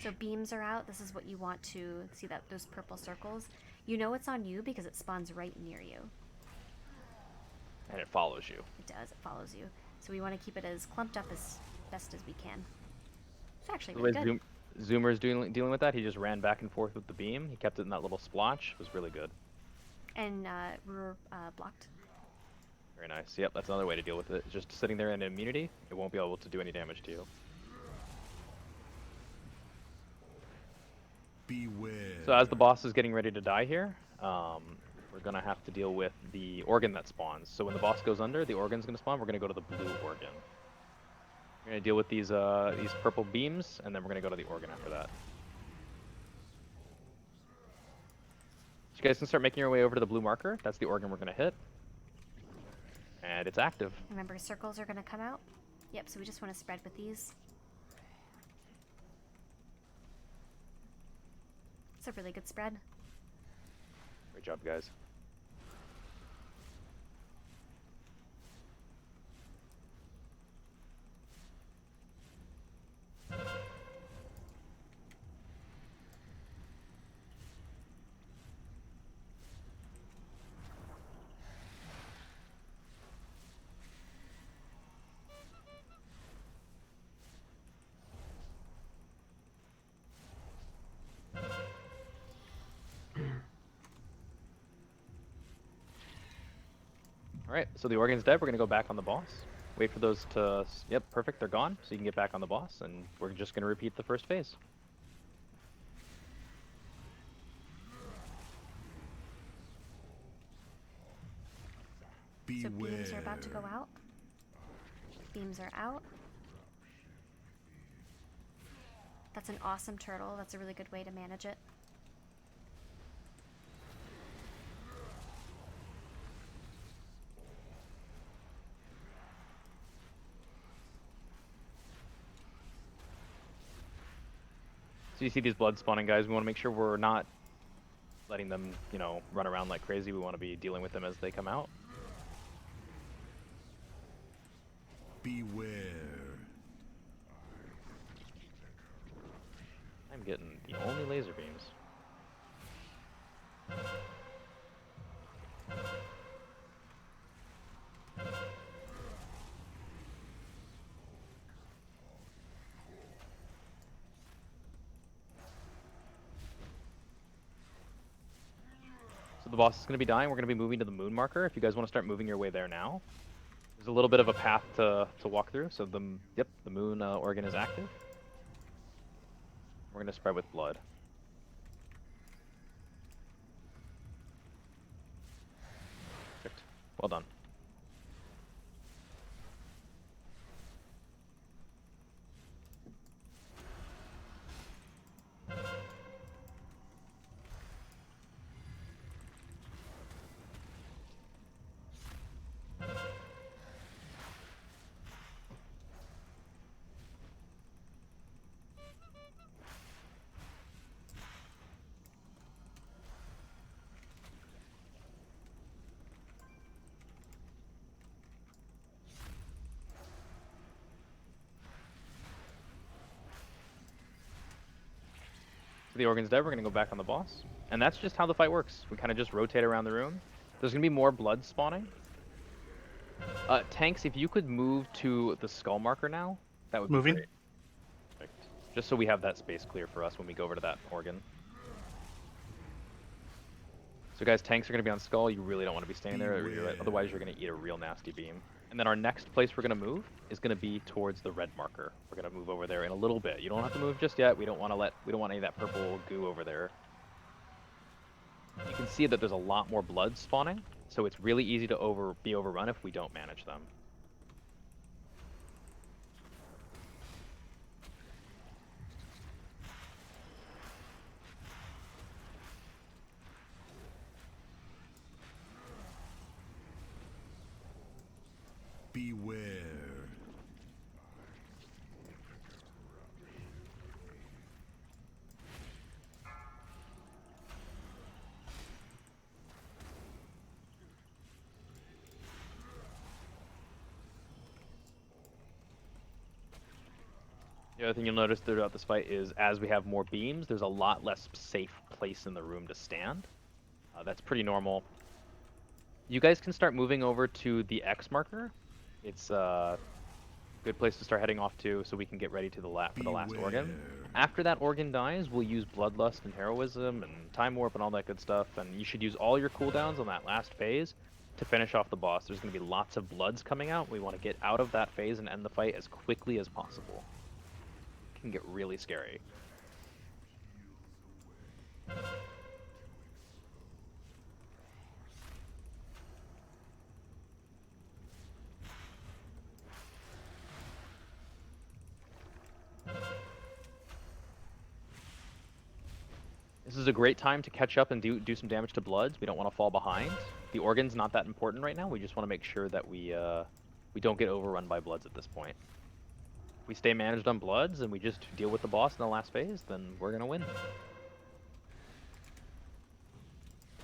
So beams are out. This is what you want to see, that those purple circles. You know it's on you because it spawns right near you. And it follows you. It does. It follows you. So we want to keep it as clumped up as best as we can. It's actually really good. Zoomer's dealing with that. He just ran back and forth with the beam. He kept it in that little splotch. It was really good. And we're blocked. Very nice. Yep, that's another way to deal with it. Just sitting there in immunity, it won't be able to do any damage to you. Beware. So as the boss is getting ready to die here, we're gonna have to deal with the organ that spawns. So when the boss goes under, the organ's gonna spawn. We're gonna go to the blue organ. We're gonna deal with these purple beams, and then we're gonna go to the organ after that. So you guys can start making your way over to the blue marker. That's the organ we're gonna hit, and it's active. Remember, circles are going to come out. Yep, so we just want to spread with these. It's a really good spread. Great job, guys. Alright, so the organ's dead. We're gonna go back on the boss. Wait for those to... Yep, perfect, they're gone. So you can get back on the boss, and we're just gonna repeat the first phase. So beams are about to go out. Beams are out. That's an awesome turtle. That's a really good way to manage it. So you see these blood spawning guys, we want to make sure we're not letting them, you know, run around like crazy. We want to be dealing with them as they come out. Beware. I'm getting the only laser beams. So the boss is going to be dying. We're going to be moving to the moon marker. If you guys want to start moving your way there now. There's a little bit of a path to walk through. So the moon organ is active. We're going to spread with blood. Perfect. Well done. So the organ's dead, we're going to go back on the boss. And that's just how the fight works. We kind of just rotate around the room. There's going to be more blood spawning. Tanks, if you could move to the skull marker now, that would be Moving. great. Perfect. Just so we have that space clear for us when we go over to that organ. So guys, tanks are going to be on skull. You really don't want to be staying there, otherwise you're going to eat a real nasty beam. And then our next place we're going to move is going to be towards the red marker. We're going to move over there in a little bit. You don't have to move just yet. We don't want any of that purple goo over there. You can see that there's a lot more blood spawning, so it's really easy to be overrun if we don't manage them. Beware. The other thing you'll notice throughout this fight is as we have more beams, there's a lot less safe place in the room to stand. That's pretty normal. You guys can start moving over to the X marker. It's a good place to start heading off to so we can get ready to for the last organ. After that organ dies, we'll use Bloodlust and Heroism and Time Warp and all that good stuff, and you should use all your cooldowns on that last phase to finish off the boss. There's going to be lots of bloods coming out. We want to get out of that phase and end the fight as quickly as possible. It can get really scary. This is a great time to catch up and do some damage to Bloods. We don't want to fall behind. The Organ's not that important right now. We just want to make sure that we don't get overrun by Bloods at this point. If we stay managed on Bloods and we just deal with the boss in the last phase, then we're going to win.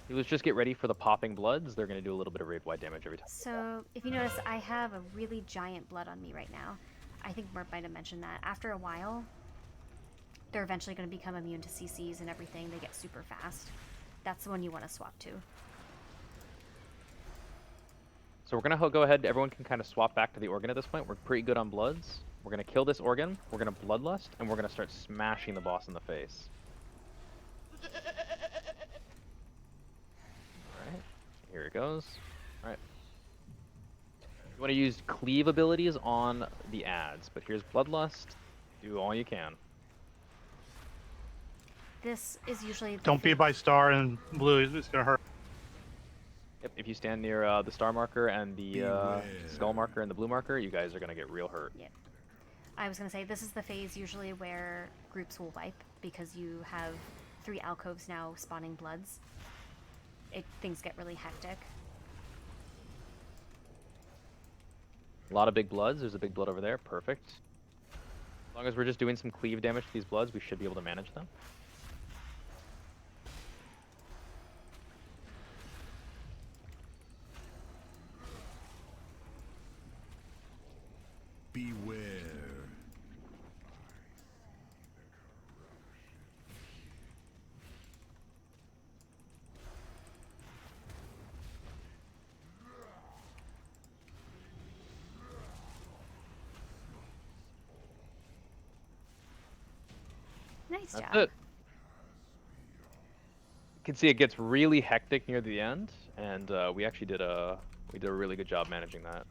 Let's just get ready for the popping Bloods. They're going to do a little bit of raid-wide damage every time. So, if you notice, I have a really giant blood on me right now. I think Mert might have mentioned that. After a while, they're eventually going to become immune to CCs and everything. They get super fast. That's the one you want to swap to. So we're going to go ahead. Everyone can kind of swap back to the Organ at this point. We're pretty good on Bloods. We're going to kill this Organ. We're going to Bloodlust, and we're going to start smashing the boss in the face. Alright. Here it goes. Alright. You want to use cleave abilities on the ads, but here's Bloodlust. Do all you can. This is usually... Don't be by star and blue, it's going to hurt. Yep, if you stand near the star marker and the skull marker and the blue marker, you guys are going to get real hurt. Yep. I was going to say, this is the phase usually where groups will wipe, because you have 3 alcoves now spawning Bloods. Things get really hectic. A lot of big Bloods. There's a big Blood over there. Perfect. As long as we're just doing some cleave damage to these Bloods, we should be able to manage them. Beware. Nice That's job. it. You can see it gets really hectic near the end, and we actually did a really good job managing that.